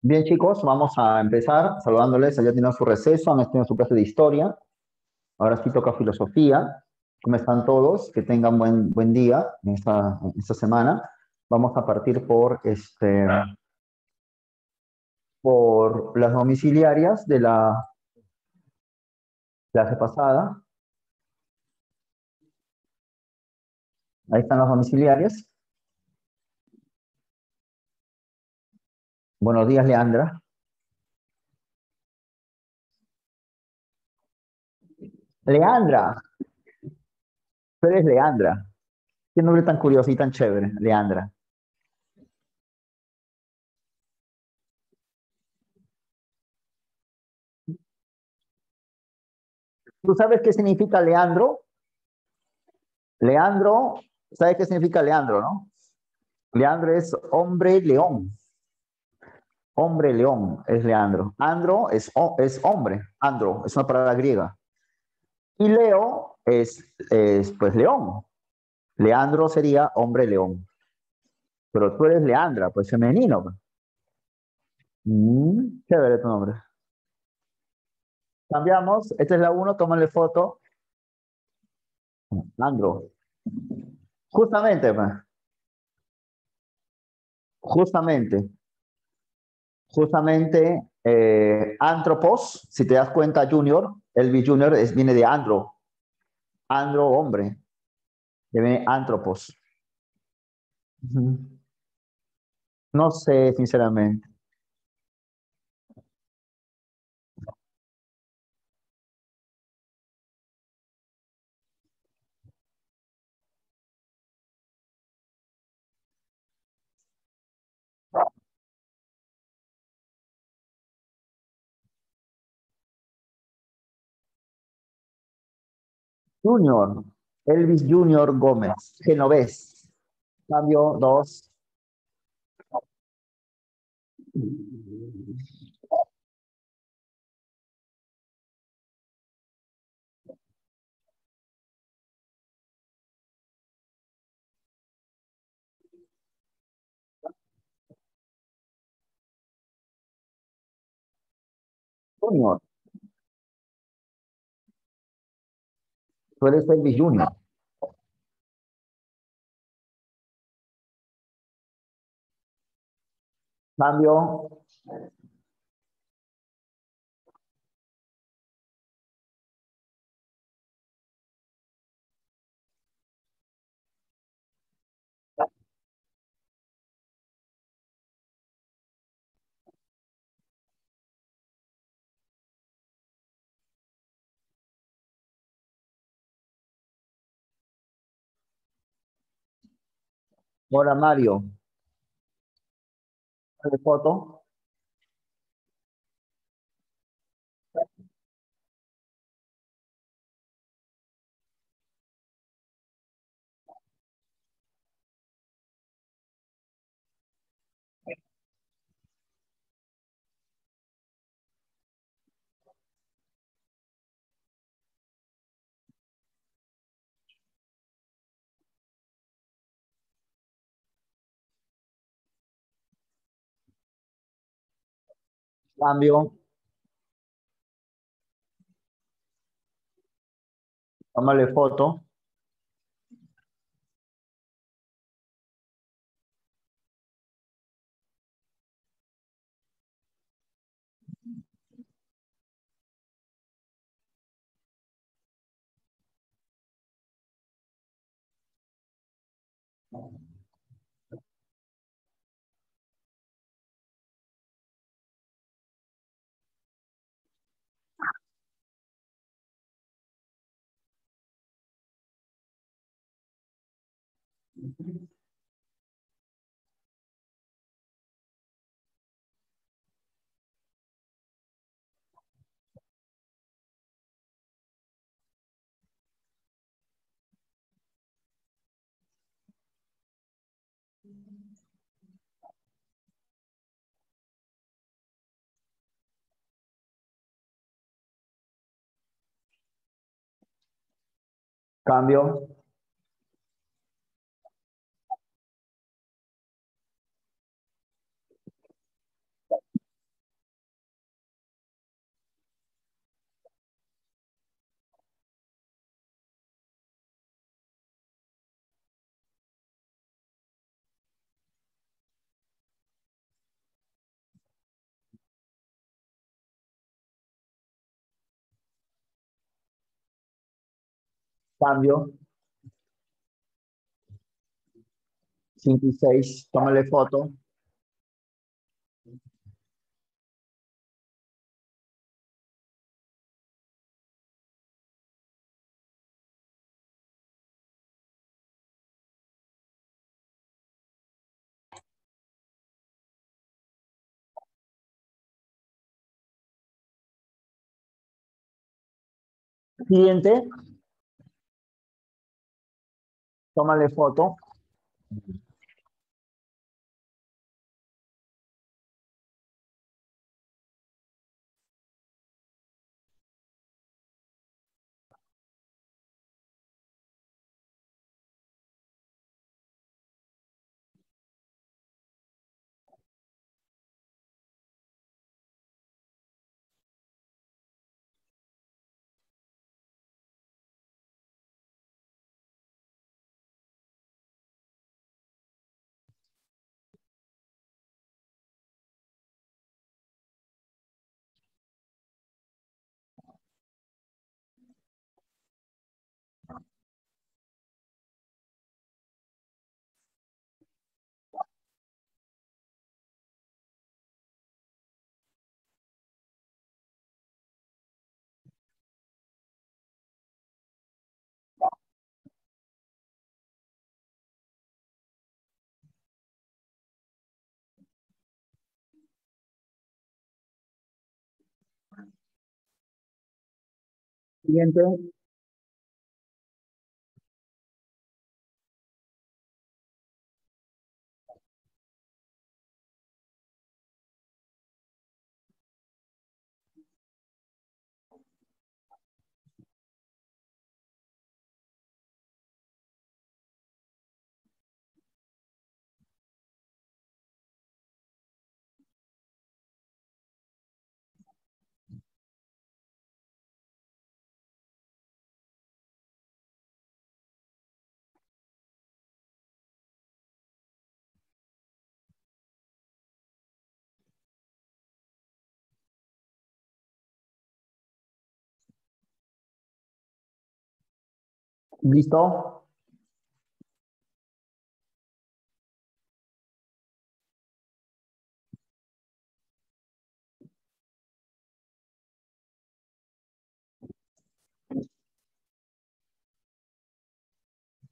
Bien, chicos, vamos a empezar saludándoles. Ya tienen su receso, han tenido su clase de historia. Ahora sí toca filosofía. ¿Cómo están todos? Que tengan buen día en esta semana. Vamos a partir por las domiciliarias de la clase pasada. Ahí están las domiciliarias. Buenos días, Leandra. Leandra, tú eres Leandra. Qué nombre tan curioso y tan chévere, Leandra. ¿Tú sabes qué significa Leandro? Leandro, ¿sabes qué significa Leandro, no? Leandro es hombre león. Hombre león es Leandro. Andro es hombre. Andro es una palabra griega. Y Leo es pues león. Leandro sería hombre león. Pero tú eres Leandra, pues femenino, pues. Chévere tu nombre. Cambiamos. Esta es la uno. Tómale foto. Andro. Justamente, pues. Justamente. Justamente. Antropos, si te das cuenta, Junior, Elvis Junior viene de andro. Andro, hombre. Viene antropos. Ujú. No sé, sinceramente. Junior, Elvis Junior Gómez, Genovés. Cambio dos. Junior, tú eres Elvis Junior. Cambio. Ahora Mario. De foto. Cambio. Tómale foto. Cambio. Cambio. 5 y 6. Tómale foto. Siguiente. Tómale foto. Siguiente. ¿Listo?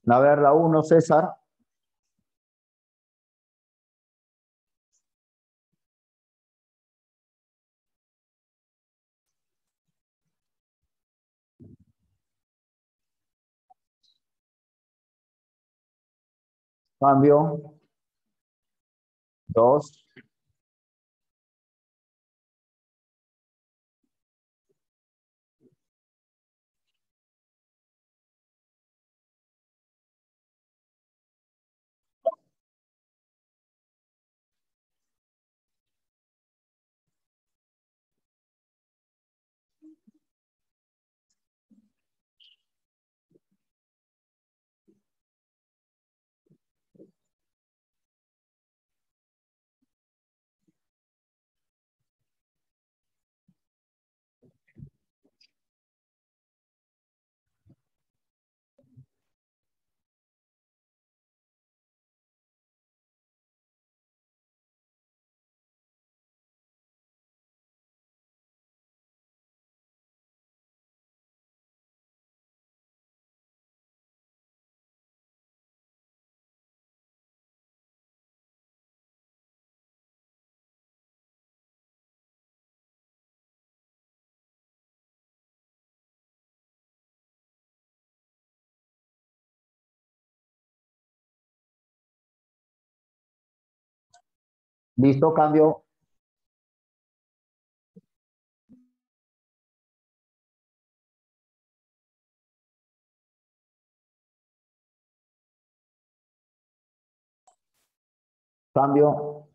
A ver, la uno, César. Cambio. 2. ¿Listo? Cambio. Cambio.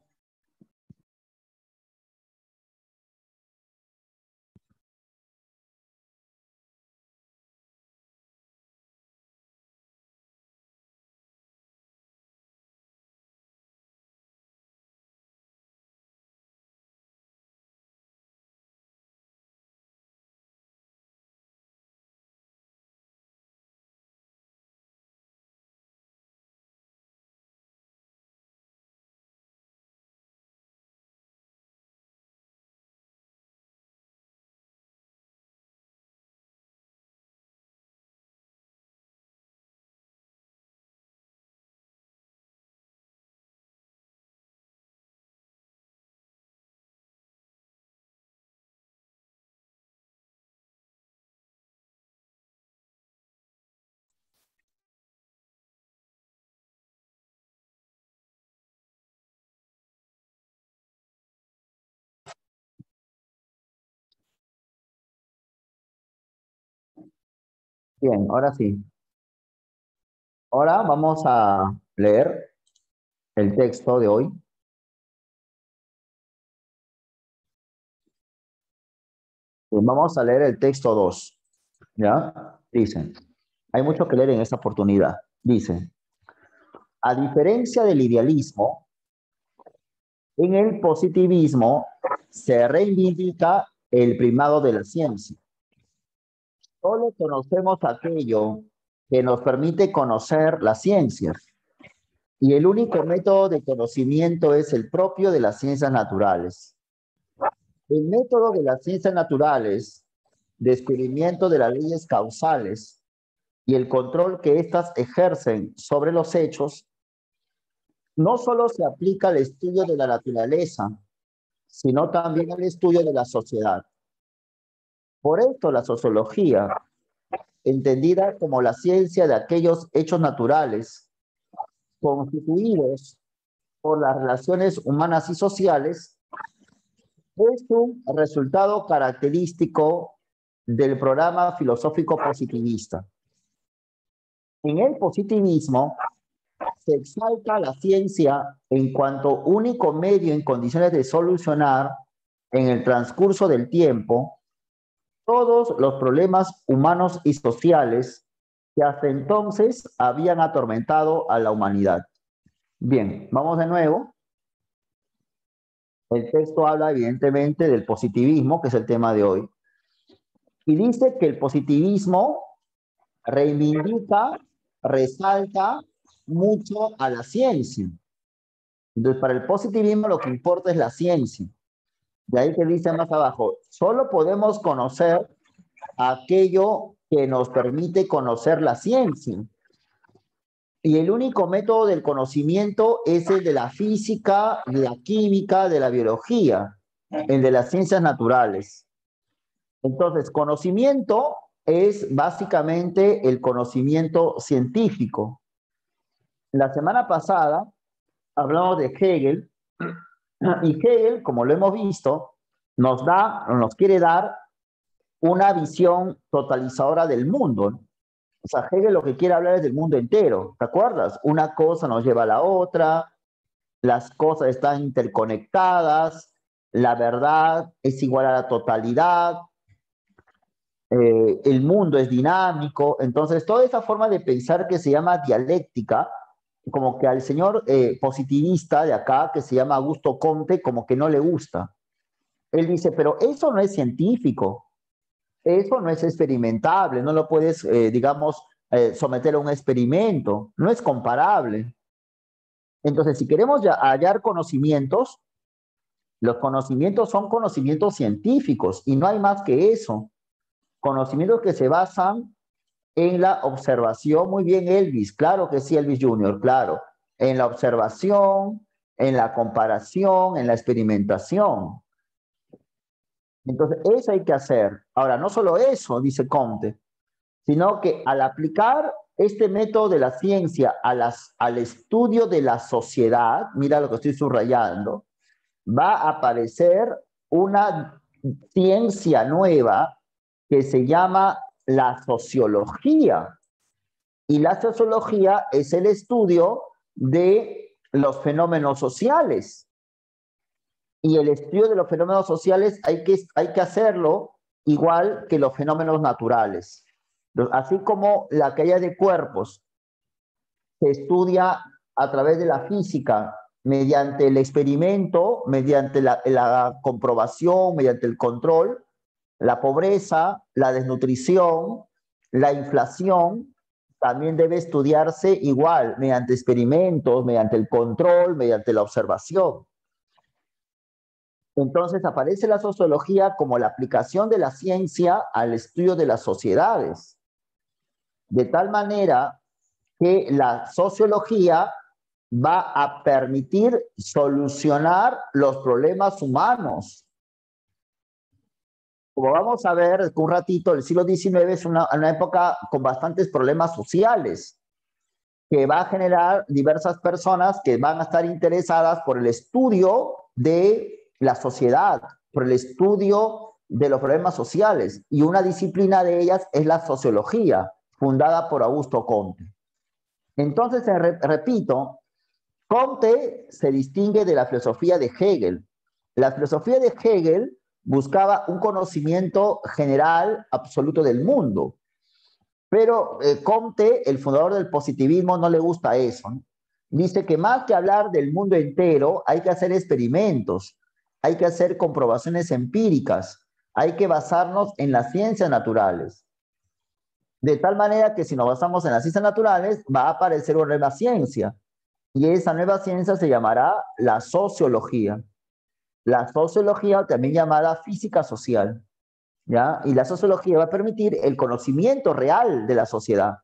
Bien, ahora sí. Ahora vamos a leer el texto de hoy. Vamos a leer el texto 2. ¿Ya? Dicen, hay mucho que leer en esta oportunidad. Dice, a diferencia del idealismo, en el positivismo se reivindica el primado de la ciencia. Solo conocemos aquello que nos permite conocer las ciencias. Y el único método de conocimiento es el propio de las ciencias naturales. El método de las ciencias naturales, descubrimiento de las leyes causales y el control que éstas ejercen sobre los hechos, no solo se aplica al estudio de la naturaleza, sino también al estudio de la sociedad. Por esto la sociología, entendida como la ciencia de aquellos hechos naturales constituidos por las relaciones humanas y sociales, es un resultado característico del programa filosófico positivista. En el positivismo se exalta la ciencia en cuanto único medio en condiciones de solucionar en el transcurso del tiempo todos los problemas humanos y sociales que hasta entonces habían atormentado a la humanidad. Bien, vamos de nuevo. El texto habla evidentemente del positivismo, que es el tema de hoy, y dice que el positivismo reivindica, resalta mucho a la ciencia. Entonces, para el positivismo lo que importa es la ciencia. De ahí que dice más abajo, solo podemos conocer aquello que nos permite conocer la ciencia. Y el único método del conocimiento es el de la física, de la química, de la biología, el de las ciencias naturales. Entonces, conocimiento es básicamente el conocimiento científico. La semana pasada hablamos de Hegel, y Hegel, como lo hemos visto, nos quiere dar una visión totalizadora del mundo. O sea, Hegel lo que quiere hablar es del mundo entero, ¿te acuerdas? Una cosa nos lleva a la otra, las cosas están interconectadas, la verdad es igual a la totalidad, el mundo es dinámico. Entonces, toda esa forma de pensar que se llama dialéctica, como que al señor positivista de acá, que se llama Augusto Comte, como que no le gusta. Él dice, pero eso no es científico, eso no es experimentable, no lo puedes, digamos, someter a un experimento, no es comparable. Entonces, si queremos hallar conocimientos, los conocimientos son conocimientos científicos y no hay más que eso. Conocimientos que se basan en la observación. Muy bien, Elvis, claro que sí, Elvis Junior, claro. En la observación, en la comparación, en la experimentación. Entonces, eso hay que hacer. Ahora, no solo eso, dice Comte, sino que al aplicar este método de la ciencia al estudio de la sociedad, mira lo que estoy subrayando, va a aparecer una ciencia nueva que se llama la sociología. Y la sociología es el estudio de los fenómenos sociales. Y el estudio de los fenómenos sociales hay que hacerlo igual que los fenómenos naturales. Así como la caída de cuerpos se estudia a través de la física, mediante el experimento, mediante la comprobación, mediante el control, la pobreza, la desnutrición, la inflación, también debe estudiarse igual, mediante experimentos, mediante el control, mediante la observación. Entonces aparece la sociología como la aplicación de la ciencia al estudio de las sociedades. De tal manera que la sociología va a permitir solucionar los problemas humanos. Como vamos a ver un ratito, el siglo XIX es una época con bastantes problemas sociales, que va a generar diversas personas que van a estar interesadas por el estudio de la sociedad, por el estudio de los problemas sociales, y una disciplina de ellas es la sociología. fundada por Augusto Comte. Entonces, repito, Comte se distingue de la filosofía de Hegel. La filosofía de Hegel buscaba un conocimiento general absoluto del mundo, pero Comte, el fundador del positivismo, no le gusta eso, ¿no? Dice que más que hablar del mundo entero, hay que hacer experimentos, hay que hacer comprobaciones empíricas, hay que basarnos en las ciencias naturales. De tal manera que si nos basamos en las ciencias naturales, va a aparecer una nueva ciencia. Y esa nueva ciencia se llamará la sociología. La sociología, también llamada física social, ¿ya? Y la sociología va a permitir el conocimiento real de la sociedad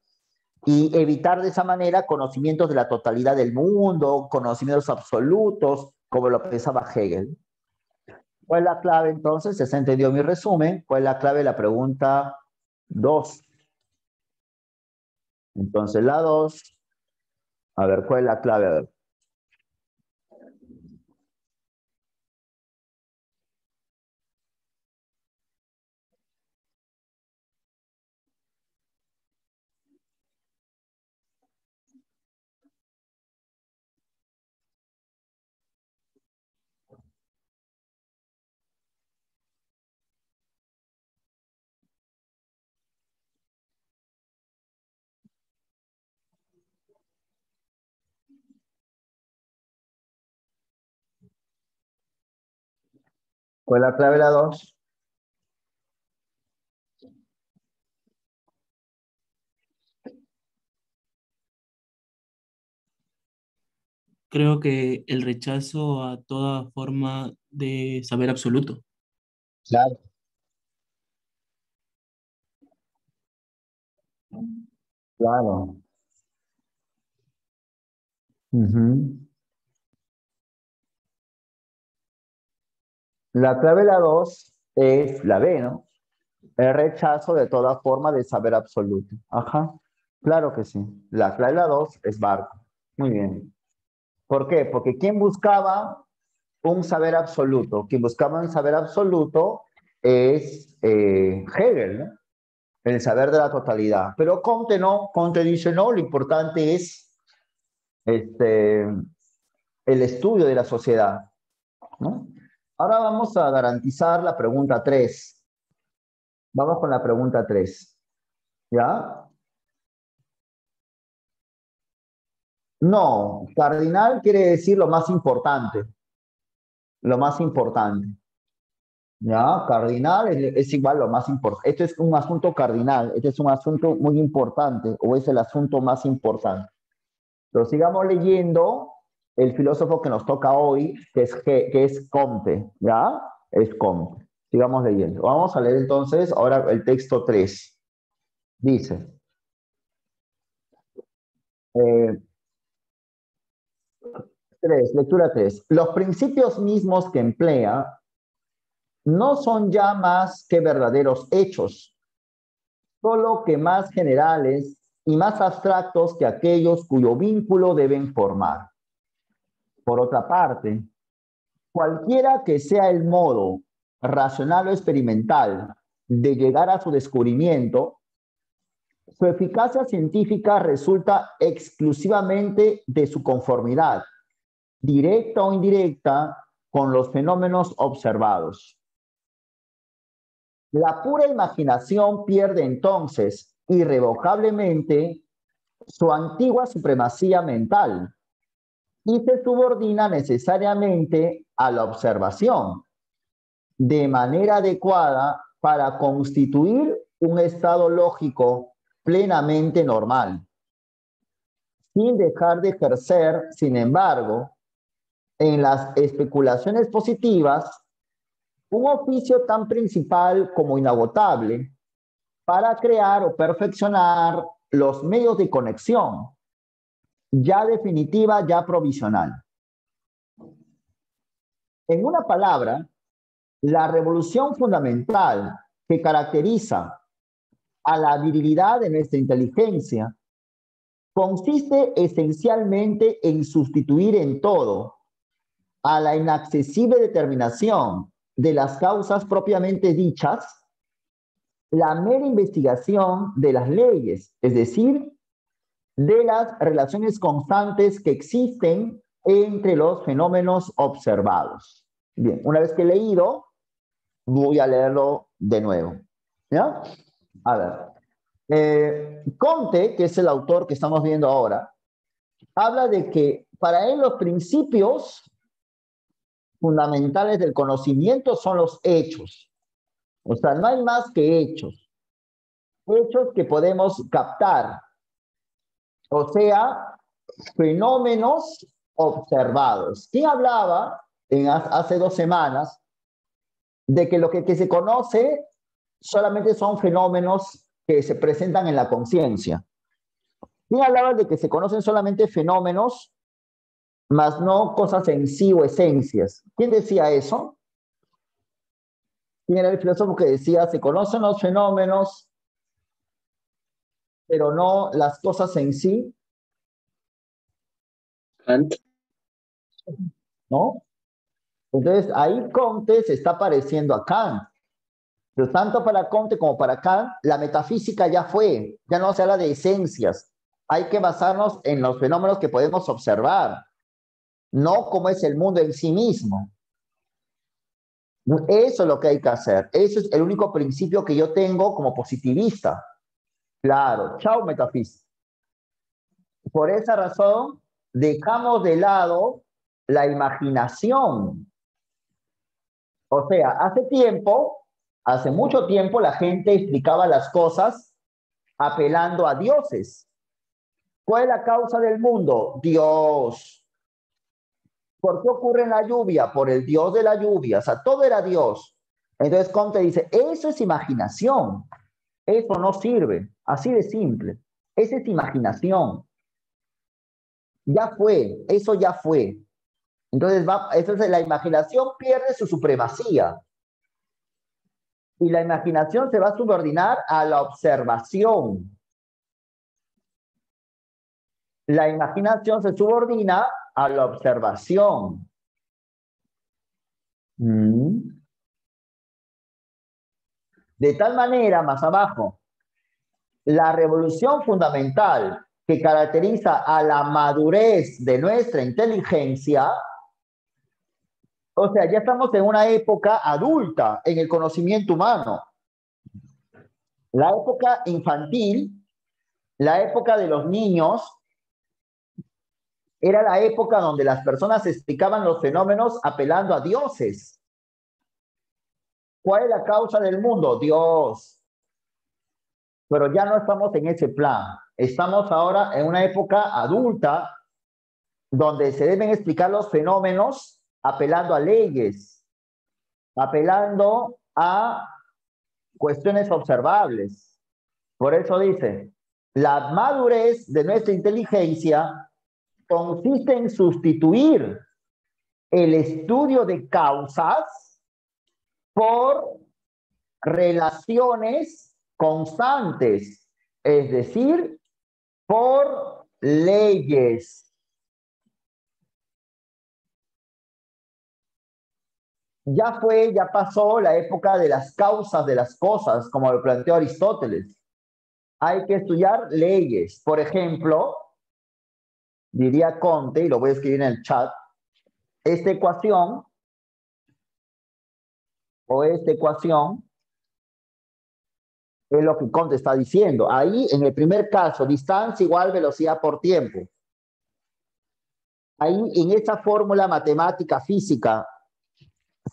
y evitar de esa manera conocimientos de la totalidad del mundo, conocimientos absolutos, como lo pensaba Hegel. ¿Cuál es la clave entonces? ¿Se entendió mi resumen? ¿Cuál es la clave de la pregunta 2? Entonces la 2, a ver, ¿cuál es la clave? A ver. ¿Cuál es la clave de la 2? Creo que el rechazo a toda forma de saber absoluto. Claro. Claro. Ujú. La clave de la 2 es la B, ¿no? El rechazo de toda forma de saber absoluto. Ajá. Claro que sí. La clave de la 2 es Barco. Muy bien. ¿Por qué? Porque ¿quién buscaba un saber absoluto? Quien buscaba un saber absoluto es Hegel, ¿no? El saber de la totalidad. Pero Comte no. Comte dice, no, lo importante es este, el estudio de la sociedad, ¿no? Ahora vamos a garantizar la pregunta 3. Vamos con la pregunta 3. ¿Ya? No, cardinal quiere decir lo más importante. Lo más importante. ¿Ya? Cardinal es igual lo más importante. Este es un asunto cardinal. Este es un asunto muy importante o es el asunto más importante. Pero sigamos leyendo el filósofo que nos toca hoy, que es Comte. ¿Ya? Es Comte. Sigamos leyendo. Vamos a leer entonces ahora el texto 3. Dice, eh, 3, lectura 3. Los principios mismos que emplea no son ya más que verdaderos hechos, solo que más generales y más abstractos que aquellos cuyo vínculo deben formar. Por otra parte, cualquiera que sea el modo racional o experimental de llegar a su descubrimiento, su eficacia científica resulta exclusivamente de su conformidad, directa o indirecta, con los fenómenos observados. La pura imaginación pierde entonces irrevocablemente su antigua supremacía mental y se subordina necesariamente a la observación de manera adecuada para constituir un estado lógico plenamente normal, sin dejar de ejercer, sin embargo, en las especulaciones positivas, un oficio tan principal como inagotable para crear o perfeccionar los medios de conexión, ya definitiva, ya provisional. En una palabra, la revolución fundamental que caracteriza a la virilidad de nuestra inteligencia consiste esencialmente en sustituir en todo a la inaccesible determinación de las causas propiamente dichas la mera investigación de las leyes, es decir, de las relaciones constantes que existen entre los fenómenos observados. Bien, una vez que he leído, voy a leerlo de nuevo. ¿Ya? A ver. Comte, que es el autor que estamos viendo ahora, habla de que para él los principios fundamentales del conocimiento son los hechos. O sea, no hay más que hechos. Hechos que podemos captar. O sea, fenómenos observados. ¿Quién hablaba hace 2 semanas de que lo que se conoce solamente son fenómenos que se presentan en la conciencia? ¿Quién hablaba de que se conocen solamente fenómenos, más no cosas en sí o esencias? ¿Quién decía eso? ¿Quién era el filósofo que decía, se conocen los fenómenos, pero no las cosas en sí? Kant. ¿No? Entonces, ahí Comte se está pareciendo a Kant. Pero tanto para Comte como para Kant, la metafísica ya fue, ya no se habla de esencias. Hay que basarnos en los fenómenos que podemos observar, no cómo es el mundo en sí mismo. Eso es lo que hay que hacer. Eso es el único principio que yo tengo como positivista. Claro, chao metafísica. Por esa razón, dejamos de lado la imaginación. O sea, hace mucho tiempo, la gente explicaba las cosas apelando a dioses. ¿Cuál es la causa del mundo? Dios. ¿Por qué ocurre la lluvia? Por el Dios de la lluvia. O sea, todo era Dios. Entonces Comte dice, eso es imaginación. Eso no sirve. Así de simple. Esa es imaginación. Ya fue. Eso ya fue. Entonces la imaginación pierde su supremacía. Y la imaginación se va a subordinar a la observación. La imaginación se subordina a la observación. De tal manera, más abajo, la revolución fundamental que caracteriza a la madurez de nuestra inteligencia, o sea, ya estamos en una época adulta en el conocimiento humano. La época infantil, la época de los niños, era la época donde las personas explicaban los fenómenos apelando a dioses. ¿Cuál es la causa del mundo? Dios. Pero ya no estamos en ese plan. Estamos ahora en una época adulta donde se deben explicar los fenómenos apelando a leyes, apelando a cuestiones observables. Por eso dice, la madurez de nuestra inteligencia consiste en sustituir el estudio de causas por relaciones constantes, es decir, por leyes. Ya pasó la época de las causas de las cosas, como lo planteó Aristóteles. Hay que estudiar leyes. Por ejemplo, diría Comte, y lo voy a escribir en el chat, esta ecuación es lo que Comte está diciendo. Ahí, en el primer caso, distancia igual velocidad por tiempo. Ahí, en esa fórmula matemática física,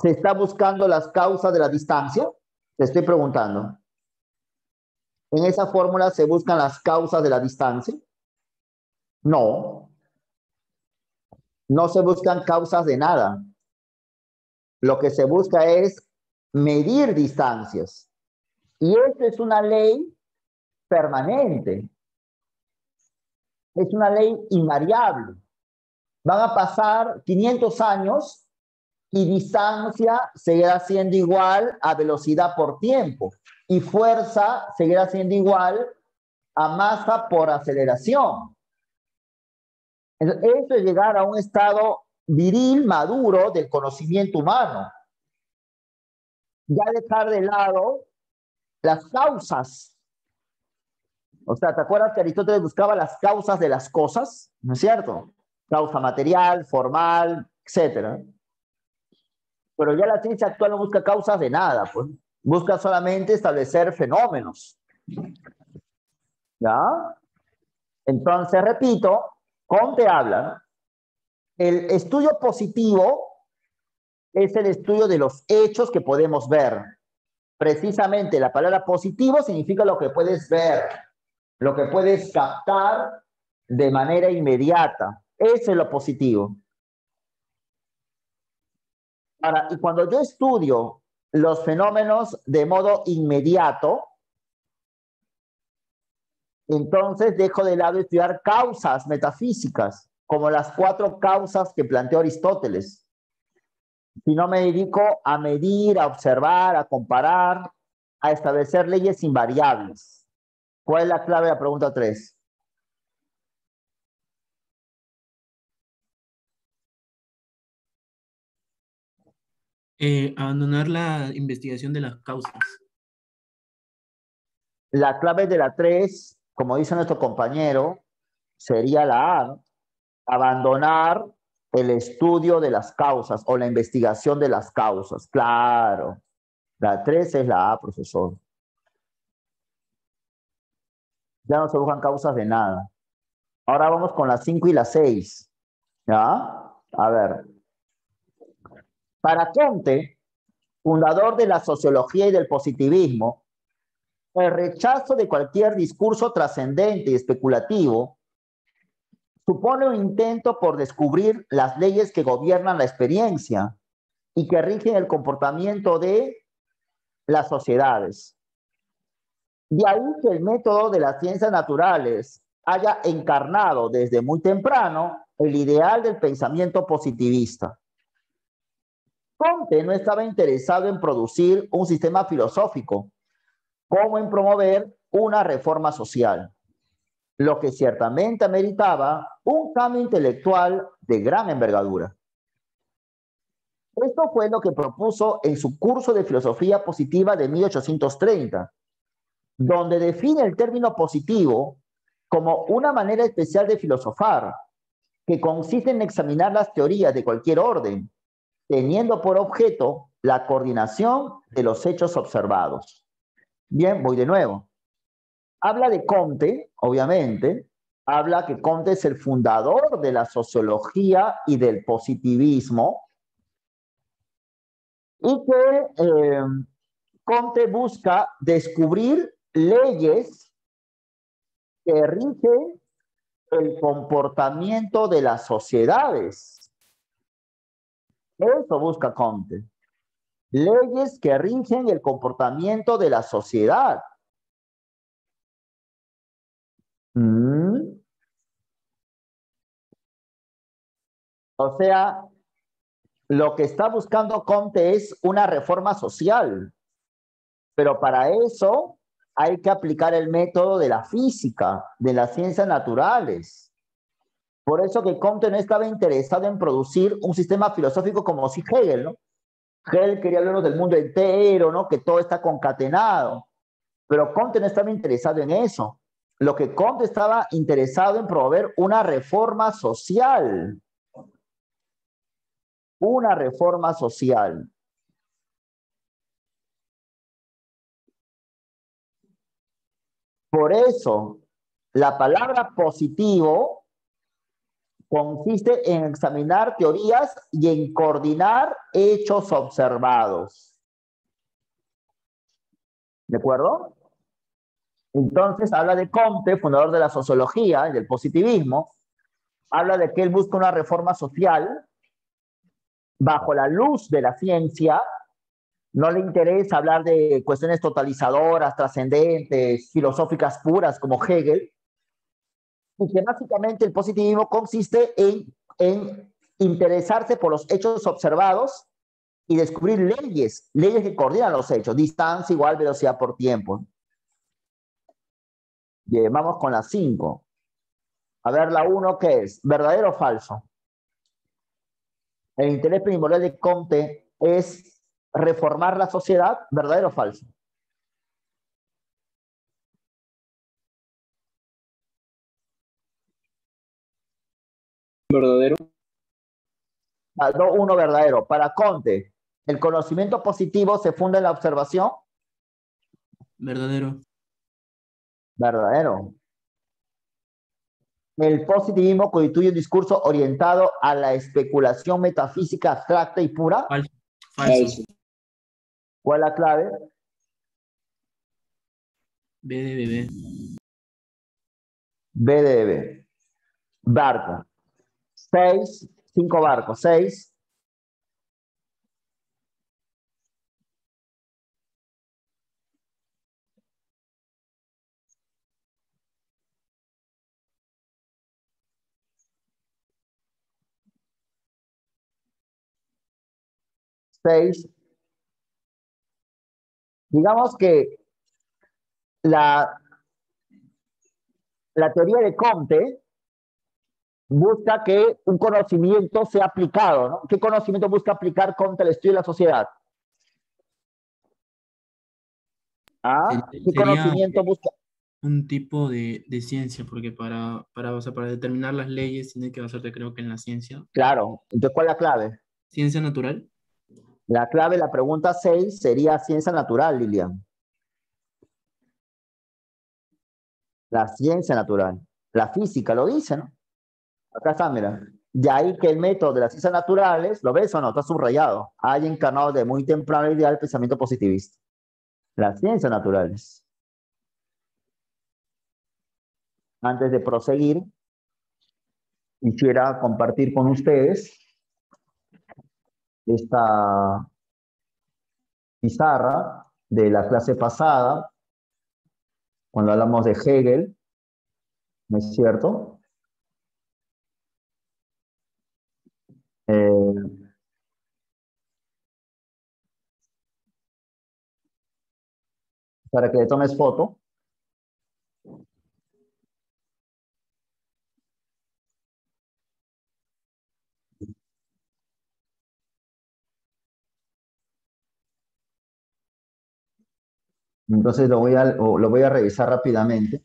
¿se está buscando las causas de la distancia? Te estoy preguntando. ¿En esa fórmula se buscan las causas de la distancia? No. No se buscan causas de nada. Lo que se busca es medir distancias. Y esto es una ley permanente. Es una ley invariable. Van a pasar 500 años y distancia seguirá siendo igual a velocidad por tiempo. Y fuerza seguirá siendo igual a masa por aceleración. Entonces, esto es llegar a un estado viril, maduro del conocimiento humano. Ya dejar de lado las causas. O sea, ¿te acuerdas que Aristóteles buscaba las causas de las cosas? ¿No es cierto? Causa material, formal, etcétera. Pero ya la ciencia actual no busca causas de nada, pues. Busca solamente establecer fenómenos. ¿Ya? Entonces, repito, Comte habla, el estudio positivo es el estudio de los hechos que podemos ver. Precisamente la palabra positivo significa lo que puedes ver, lo que puedes captar de manera inmediata. Eso es lo positivo. Ahora, y cuando yo estudio los fenómenos de modo inmediato, entonces dejo de lado estudiar causas metafísicas, como las 4 causas que planteó Aristóteles. Si no me dedico a medir, a observar, a comparar, a establecer leyes invariables. ¿Cuál es la clave de la pregunta 3? Abandonar la investigación de las causas. La clave de la 3, como dice nuestro compañero, sería la A, ¿no? Abandonar el estudio de las causas o la investigación de las causas. Claro. La 3 es la A, profesor. Ya no se buscan causas de nada. Ahora vamos con las 5 y las 6. ¿Ya? A ver. Para Comte, fundador de la sociología y del positivismo, el rechazo de cualquier discurso trascendente y especulativo supone un intento por descubrir las leyes que gobiernan la experiencia y que rigen el comportamiento de las sociedades. De ahí que el método de las ciencias naturales haya encarnado desde muy temprano el ideal del pensamiento positivista. Comte no estaba interesado en producir un sistema filosófico, como en promover una reforma social, lo que ciertamente ameritaba un cambio intelectual de gran envergadura. Esto fue lo que propuso en su curso de filosofía positiva de 1830, donde define el término positivo como una manera especial de filosofar, que consiste en examinar las teorías de cualquier orden, teniendo por objeto la coordinación de los hechos observados. Bien, voy de nuevo. Habla de Comte, obviamente, habla que Comte es el fundador de la sociología y del positivismo, y que Comte busca descubrir leyes que rigen el comportamiento de las sociedades. Eso busca Comte. Leyes que rigen el comportamiento de la sociedad. O sea, lo que está buscando Comte es una reforma social, pero para eso hay que aplicar el método de la física, de las ciencias naturales. Por eso que Comte no estaba interesado en producir un sistema filosófico como si Hegel, ¿no? Hegel quería hablarnos del mundo entero, ¿no? Que todo está concatenado. Pero Comte no estaba interesado en eso. Lo que Comte estaba interesado en promover una reforma social. Una reforma social. Por eso, la palabra positivo consiste en examinar teorías y en coordinar hechos observados. ¿De acuerdo? Entonces habla de Comte, fundador de la sociología y del positivismo, habla de que él busca una reforma social bajo la luz de la ciencia, no le interesa hablar de cuestiones totalizadoras, trascendentes, filosóficas puras como Hegel, y que básicamente el positivismo consiste en interesarse por los hechos observados y descubrir leyes que coordinan los hechos, distancia igual velocidad por tiempo. Bien, vamos con la 5. A ver, la 1, ¿qué es? ¿Verdadero o falso? El interés primordial de Comte es reformar la sociedad, ¿verdadero o falso? verdadero. 2-1 verdadero. Para Conte, ¿el conocimiento positivo se funda en la observación? Verdadero. Verdadero. El positivismo constituye un discurso orientado a la especulación metafísica abstracta y pura. Falso. Falso. ¿Cuál es la clave? B de bebé. B de B. Barco. 6, 5 barcos. 6. Digamos que la teoría de Comte busca que un conocimiento sea aplicado, ¿no? ¿Qué conocimiento busca aplicar Comte al estudio de la sociedad? ¿Qué Sería conocimiento busca? un tipo de ciencia, porque o sea, para determinar las leyes tiene que basarte, creo que en la ciencia. Claro, entonces, ¿cuál es la clave? ¿Ciencia natural? La clave, la pregunta 6 sería ciencia natural, Lilian. La ciencia natural. La física lo dice, ¿no? Acá está, mira. De ahí que el método de las ciencias naturales, ¿lo ves o no? Está subrayado. Hay encarnado de muy temprano idea del pensamiento positivista. Las ciencias naturales. Antes de proseguir, quisiera compartir con ustedes esta pizarra de la clase pasada, cuando hablamos de Hegel, ¿no es cierto? Para que le tomes foto. Entonces lo voy a revisar rápidamente.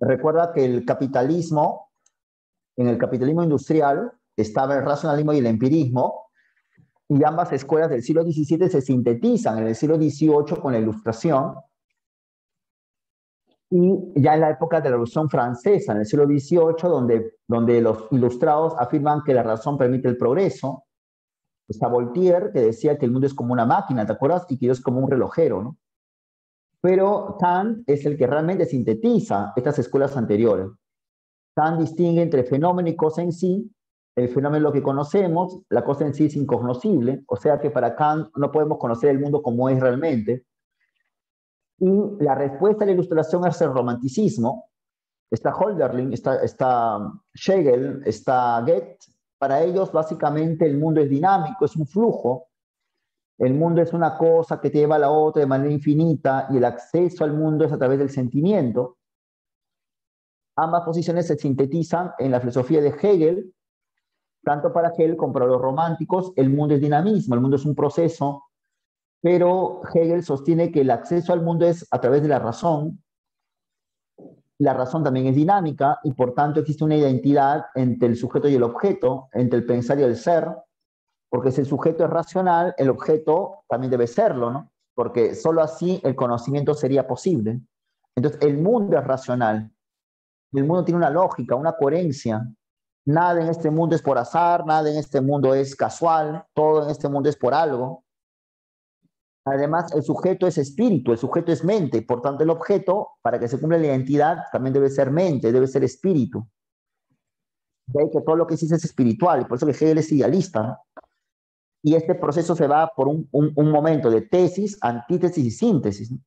Recuerda que el capitalismo, en el capitalismo industrial, estaba el racionalismo y el empirismo, y ambas escuelas del siglo XVII se sintetizan en el siglo XVIII con la Ilustración, y ya en la época de la Revolución Francesa, en el siglo XVIII, donde los ilustrados afirman que la razón permite el progreso. Está Voltaire, que decía que el mundo es como una máquina, ¿te acuerdas? Y que Dios es como un relojero, ¿no? Pero Kant es el que realmente sintetiza estas escuelas anteriores. Kant distingue entre fenómeno y cosa en sí. El fenómeno es lo que conocemos, la cosa en sí es incognoscible, o sea que para Kant no podemos conocer el mundo como es realmente. Y la respuesta a la ilustración es el romanticismo. Está Hölderlin, está Hegel, está Goethe. Para ellos, básicamente, el mundo es dinámico, es un flujo. El mundo es una cosa que te lleva a la otra de manera infinita y el acceso al mundo es a través del sentimiento. Ambas posiciones se sintetizan en la filosofía de Hegel. Tanto para Hegel como para los románticos, el mundo es dinamismo, el mundo es un proceso, pero Hegel sostiene que el acceso al mundo es a través de la razón. La razón también es dinámica y por tanto existe una identidad entre el sujeto y el objeto, entre el pensar y el ser, porque si el sujeto es racional, el objeto también debe serlo, ¿no? Porque solo así el conocimiento sería posible. Entonces, el mundo es racional, el mundo tiene una lógica, una coherencia. Nada en este mundo es por azar, nada en este mundo es casual, todo en este mundo es por algo. Además, el sujeto es espíritu, el sujeto es mente, por tanto el objeto, para que se cumpla la identidad, también debe ser mente, debe ser espíritu. De ahí que todo lo que existe es espiritual, y por eso que Hegel es idealista, ¿no? Y este proceso se va por un momento de tesis, antítesis y síntesis, ¿no?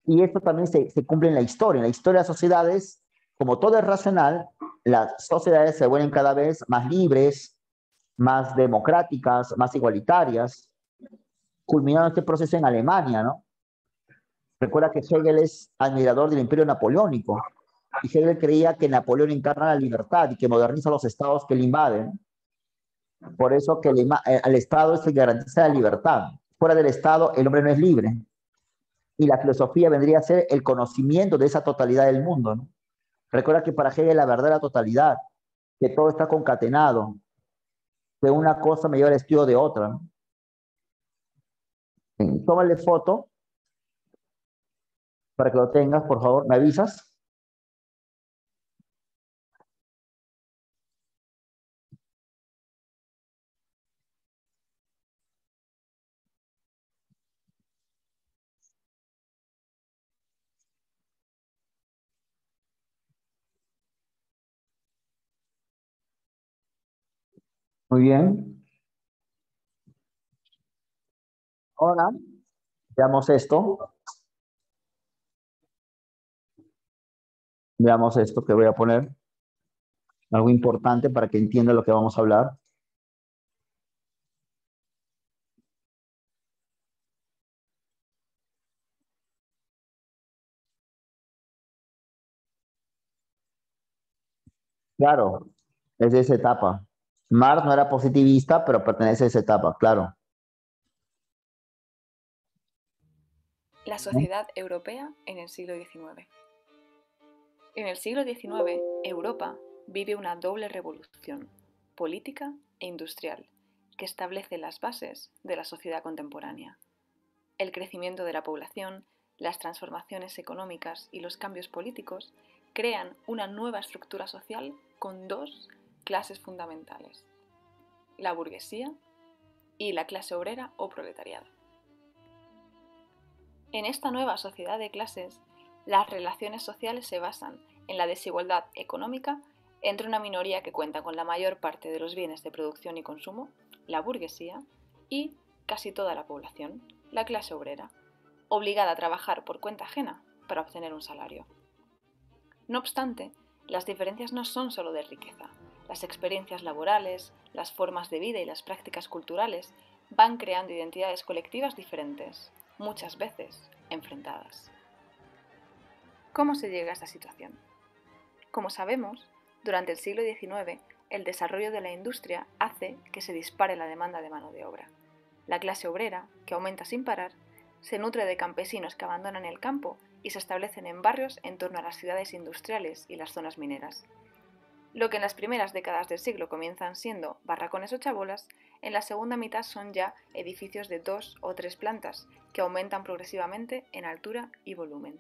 Y esto también se cumple en la historia. En la historia de las sociedades, como todo es racional, las sociedades se vuelven cada vez más libres, más democráticas, más igualitarias, culminando este proceso en Alemania, ¿no? Recuerda que Hegel es admirador del imperio napoleónico, y Hegel creía que Napoleón encarna la libertad y que moderniza los estados que le invaden. Por eso que el Estado es el que garantiza la libertad. Fuera del Estado, el hombre no es libre. Y la filosofía vendría a ser el conocimiento de esa totalidad del mundo, ¿no? Recuerda que para Hegel la verdad es la totalidad. que todo está concatenado, que una cosa me lleva al estudio de otra, ¿no? Tómale foto para que lo tengas, por favor, ¿me avisas? Muy bien. Ahora, veamos esto. Veamos esto que voy a poner. Algo importante para que entienda lo que vamos a hablar. Claro, es de esa etapa. Marx no era positivista, pero pertenece a esa etapa, claro. La sociedad europea en el siglo XIX. En el siglo XIX, Europa vive una doble revolución, política e industrial, que establece las bases de la sociedad contemporánea. El crecimiento de la población, las transformaciones económicas y los cambios políticos crean una nueva estructura social con dos clases fundamentales: la burguesía y la clase obrera o proletariado. En esta nueva sociedad de clases, las relaciones sociales se basan en la desigualdad económica entre una minoría que cuenta con la mayor parte de los bienes de producción y consumo, la burguesía, y casi toda la población, la clase obrera, obligada a trabajar por cuenta ajena para obtener un salario. No obstante, las diferencias no son solo de riqueza. Las experiencias laborales, las formas de vida y las prácticas culturales van creando identidades colectivas diferentes, muchas veces enfrentadas. ¿Cómo se llega a esta situación? Como sabemos, durante el siglo XIX, el desarrollo de la industria hace que se dispare la demanda de mano de obra. La clase obrera, que aumenta sin parar, se nutre de campesinos que abandonan el campo y se establecen en barrios en torno a las ciudades industriales y las zonas mineras. Lo que en las primeras décadas del siglo comienzan siendo barracones o chabolas, en la segunda mitad son ya edificios de 2 o 3 plantas, que aumentan progresivamente en altura y volumen.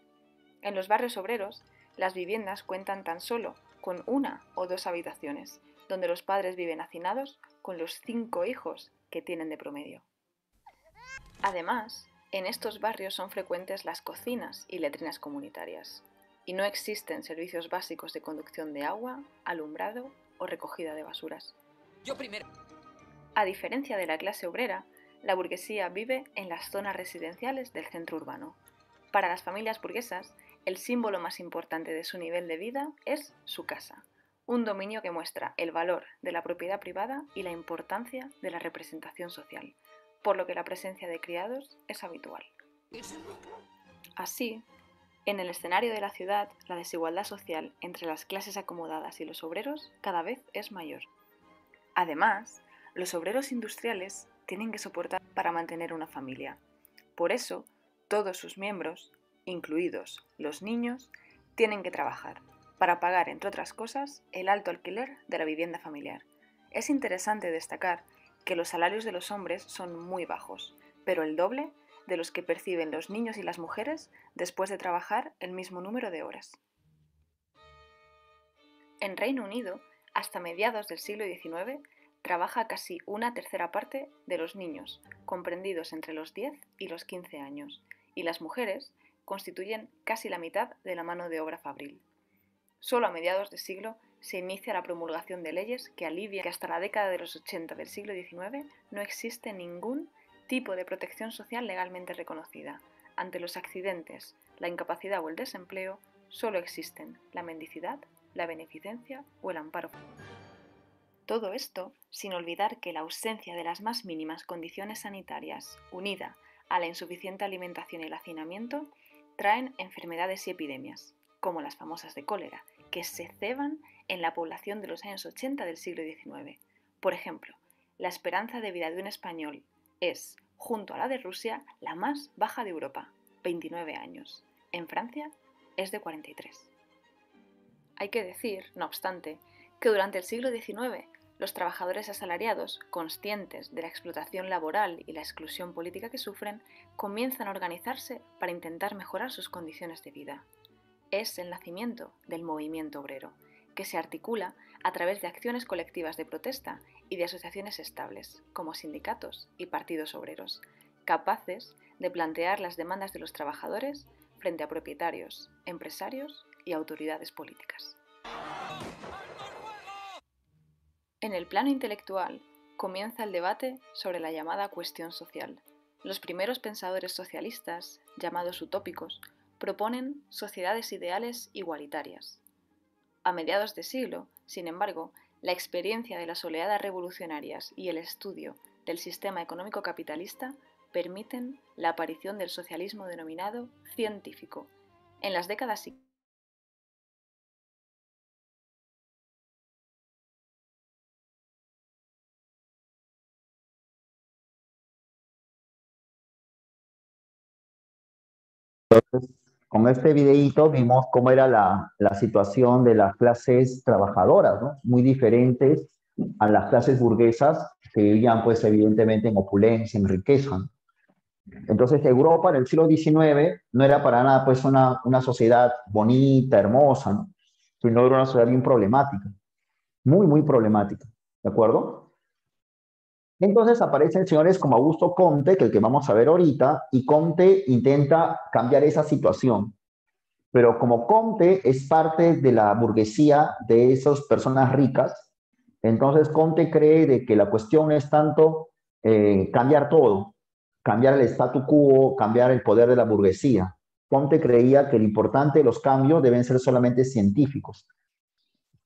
En los barrios obreros, las viviendas cuentan tan solo con 1 o 2 habitaciones, donde los padres viven hacinados con los 5 hijos que tienen de promedio. Además, en estos barrios son frecuentes las cocinas y letrinas comunitarias, y no existen servicios básicos de conducción de agua, alumbrado o recogida de basuras. A diferencia de la clase obrera, la burguesía vive en las zonas residenciales del centro urbano. Para las familias burguesas, el símbolo más importante de su nivel de vida es su casa, un dominio que muestra el valor de la propiedad privada y la importancia de la representación social, por lo que la presencia de criados es habitual. Así, en el escenario de la ciudad, la desigualdad social entre las clases acomodadas y los obreros cada vez es mayor. Además, los obreros industriales tienen que soportar para mantener una familia. Por eso, todos sus miembros, incluidos los niños, tienen que trabajar para pagar, entre otras cosas, el alto alquiler de la vivienda familiar. Es interesante destacar que los salarios de los hombres son muy bajos, pero el doble de los que perciben los niños y las mujeres después de trabajar el mismo número de horas. En Reino Unido, hasta mediados del siglo XIX, trabaja casi una tercera parte de los niños, comprendidos entre los 10 y los 15 años, y las mujeres constituyen casi la mitad de la mano de obra fabril. Solo a mediados de siglo se inicia la promulgación de leyes que alivian que hasta la década de los 80 del siglo XIX no existe ningún tipo de protección social legalmente reconocida. Ante los accidentes, la incapacidad o el desempleo, solo existen la mendicidad, la beneficencia o el amparo. Todo esto sin olvidar que la ausencia de las más mínimas condiciones sanitarias, unida a la insuficiente alimentación y el hacinamiento, traen enfermedades y epidemias, como las famosas de cólera, que se ceban en la población de los años 80 del siglo XIX. Por ejemplo, la esperanza de vida de un español es, junto a la de Rusia, la más baja de Europa, 29 años. En Francia es de 43. Hay que decir, no obstante, que durante el siglo XIX los trabajadores asalariados, conscientes de la explotación laboral y la exclusión política que sufren, comienzan a organizarse para intentar mejorar sus condiciones de vida. Es el nacimiento del movimiento obrero, que se articula a través de acciones colectivas de protesta y de asociaciones estables, como sindicatos y partidos obreros, capaces de plantear las demandas de los trabajadores frente a propietarios, empresarios y autoridades políticas. En el plano intelectual, comienza el debate sobre la llamada cuestión social. Los primeros pensadores socialistas, llamados utópicos, proponen sociedades ideales igualitarias. A mediados de siglo, sin embargo, la experiencia de las oleadas revolucionarias y el estudio del sistema económico capitalista permiten la aparición del socialismo denominado científico. En las décadas siguientes, con este videíto vimos cómo era la situación de las clases trabajadoras, ¿no? Muy diferentes a las clases burguesas que vivían, pues, evidentemente en opulencia, en riqueza. Entonces, Europa en el siglo XIX no era para nada, pues, una sociedad bonita, hermosa, ¿no? Sino era una sociedad bien problemática, muy, muy problemática, ¿de acuerdo? Entonces aparecen señores como Augusto Comte, que el que vamos a ver ahorita, y Comte intenta cambiar esa situación. Pero como Comte es parte de la burguesía de esas personas ricas, entonces Comte cree de que la cuestión es tanto cambiar todo, cambiar el statu quo, cambiar el poder de la burguesía. Comte creía que lo importante de los cambios deben ser solamente científicos.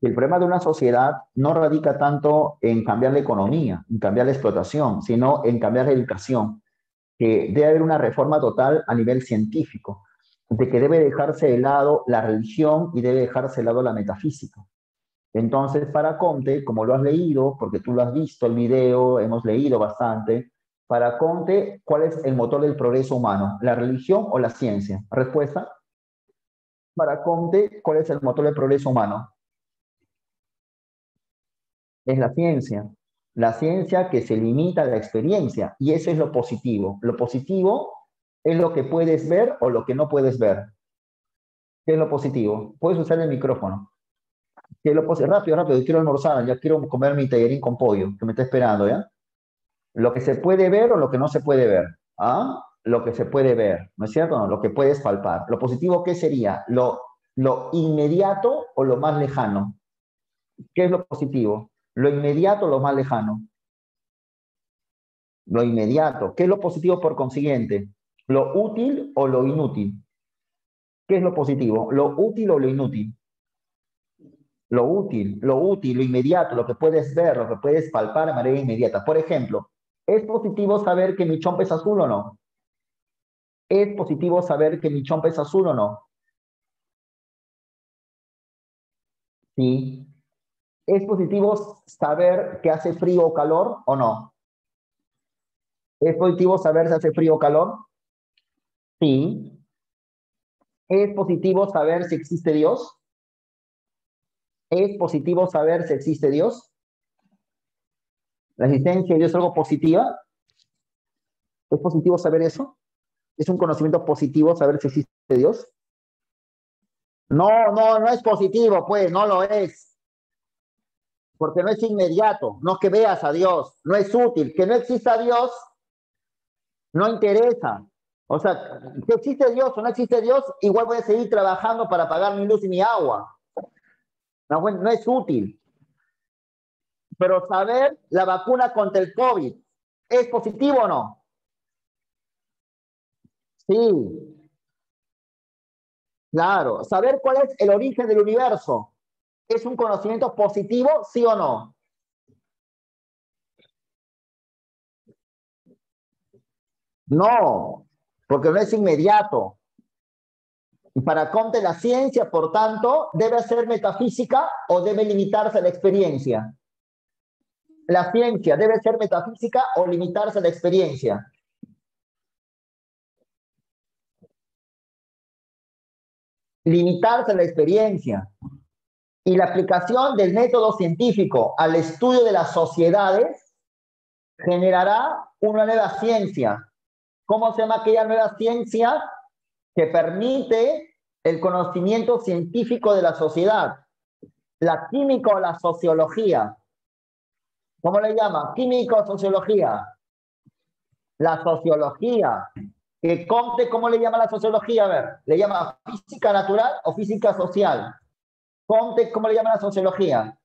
El problema de una sociedad no radica tanto en cambiar la economía, en cambiar la explotación, sino en cambiar la educación, que debe haber una reforma total a nivel científico, de que debe dejarse de lado la religión y debe dejarse de lado la metafísica. Entonces, para Comte, como lo has leído, porque tú lo has visto el video, hemos leído bastante, para Comte, ¿cuál es el motor del progreso humano? ¿La religión o la ciencia? Respuesta. Para Comte, ¿cuál es el motor del progreso humano? Es la ciencia. La ciencia que se limita a la experiencia, y eso es lo positivo. Lo positivo es lo que puedes ver o lo que no puedes ver. ¿Qué es lo positivo? Puedes usar el micrófono. ¿Qué es lo positivo? Rápido, rápido, quiero almorzar, ya quiero comer mi tallarín con pollo, que me está esperando, ¿ya? Lo que se puede ver o lo que no se puede ver. ¿Ah? Lo que se puede ver, ¿no es cierto? No, lo que puedes palpar. Lo positivo, ¿qué sería? Lo inmediato o lo más lejano. ¿Qué es lo positivo? Lo inmediato o lo más lejano. Lo inmediato. ¿Qué es lo positivo por consiguiente? ¿Lo útil o lo inútil? ¿Qué es lo positivo? ¿Lo útil o lo inútil? Lo útil, lo inmediato, lo que puedes ver, lo que puedes palpar de manera inmediata. Por ejemplo, ¿es positivo saber que mi chompa es azul o no? ¿Es positivo saber que mi chompa es azul o no? Sí. ¿Es positivo saber que hace frío o calor o no? ¿Es positivo saber si hace frío o calor? Sí. ¿Es positivo saber si existe Dios? ¿Es positivo saber si existe Dios? ¿La existencia de Dios es algo positiva? ¿Es positivo saber eso? ¿Es un conocimiento positivo saber si existe Dios? No, no, no es positivo, pues, no lo es. Porque no es inmediato, no que veas a Dios, no es útil. Que no exista Dios no interesa. O sea, que existe Dios o no existe Dios, igual voy a seguir trabajando para pagar mi luz y mi agua. No, bueno, no es útil. Pero saber la vacuna contra el COVID, ¿es positivo o no? Sí, claro. Saber cuál es el origen del universo, ¿es un conocimiento positivo, sí o no? No, porque no es inmediato. Y para Comte la ciencia, por tanto, debe ser metafísica o debe limitarse a la experiencia. La ciencia debe ser metafísica o limitarse a la experiencia. Limitarse a la experiencia. Y la aplicación del método científico al estudio de las sociedades generará una nueva ciencia. ¿Cómo se llama aquella nueva ciencia? Que permite el conocimiento científico de la sociedad. La química o la sociología. ¿Cómo le llama? Química o sociología. La sociología. Que Comte, ¿cómo le llama la sociología? A ver, ¿le llama física natural o física social? Comte, ¿cómo le llama la sociología?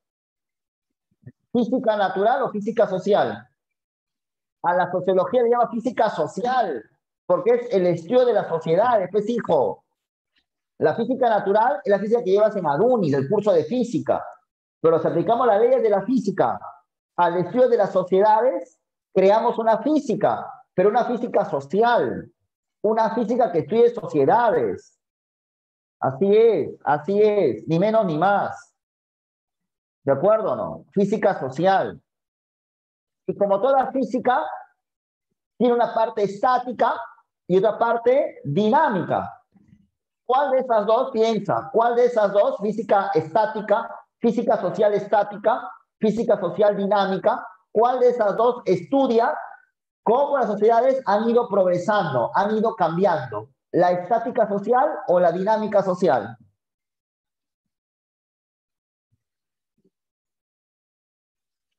¿Física natural o física social? A la sociología le llama física social, porque es el estudio de la sociedad. Después, hijo, la física natural es la física que llevas en ADUNIS, el curso de física. Pero si aplicamos las leyes de la física al estudio de las sociedades, creamos una física, pero una física social, una física que estudie sociedades. Así es, ni menos ni más. ¿De acuerdo o no? Física social. Y como toda física, tiene una parte estática y otra parte dinámica. ¿Cuál de esas dos piensa? ¿Cuál de esas dos, física estática, física social estática, física social dinámica, cuál de esas dos estudia cómo las sociedades han ido progresando, han ido cambiando? ¿La estática social o la dinámica social?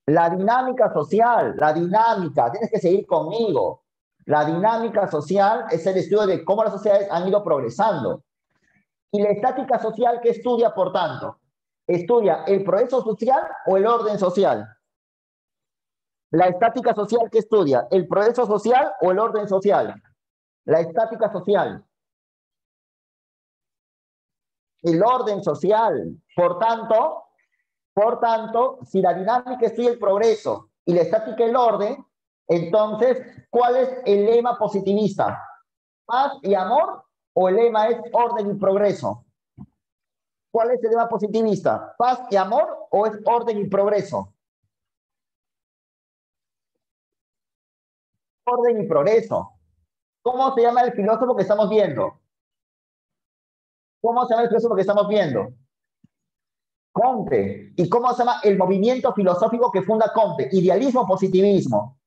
La dinámica social, la dinámica, tienes que seguir conmigo. La dinámica social es el estudio de cómo las sociedades han ido progresando. Y la estática social, ¿qué estudia, por tanto? ¿Estudia el progreso social o el orden social? La estática social, ¿qué estudia? ¿El progreso social o el orden social? La estática social. El orden social. Por tanto, si la dinámica estudia el progreso y la estática el orden, entonces, ¿cuál es el lema positivista? ¿Paz y amor o el lema es orden y progreso? ¿Cuál es el lema positivista? ¿Paz y amor o es orden y progreso? Orden y progreso. ¿Cómo se llama el filósofo que estamos viendo? ¿Cómo se llama el filósofo que estamos viendo? Comte. ¿Y cómo se llama el movimiento filosófico que funda Comte? Idealismo o positivismo.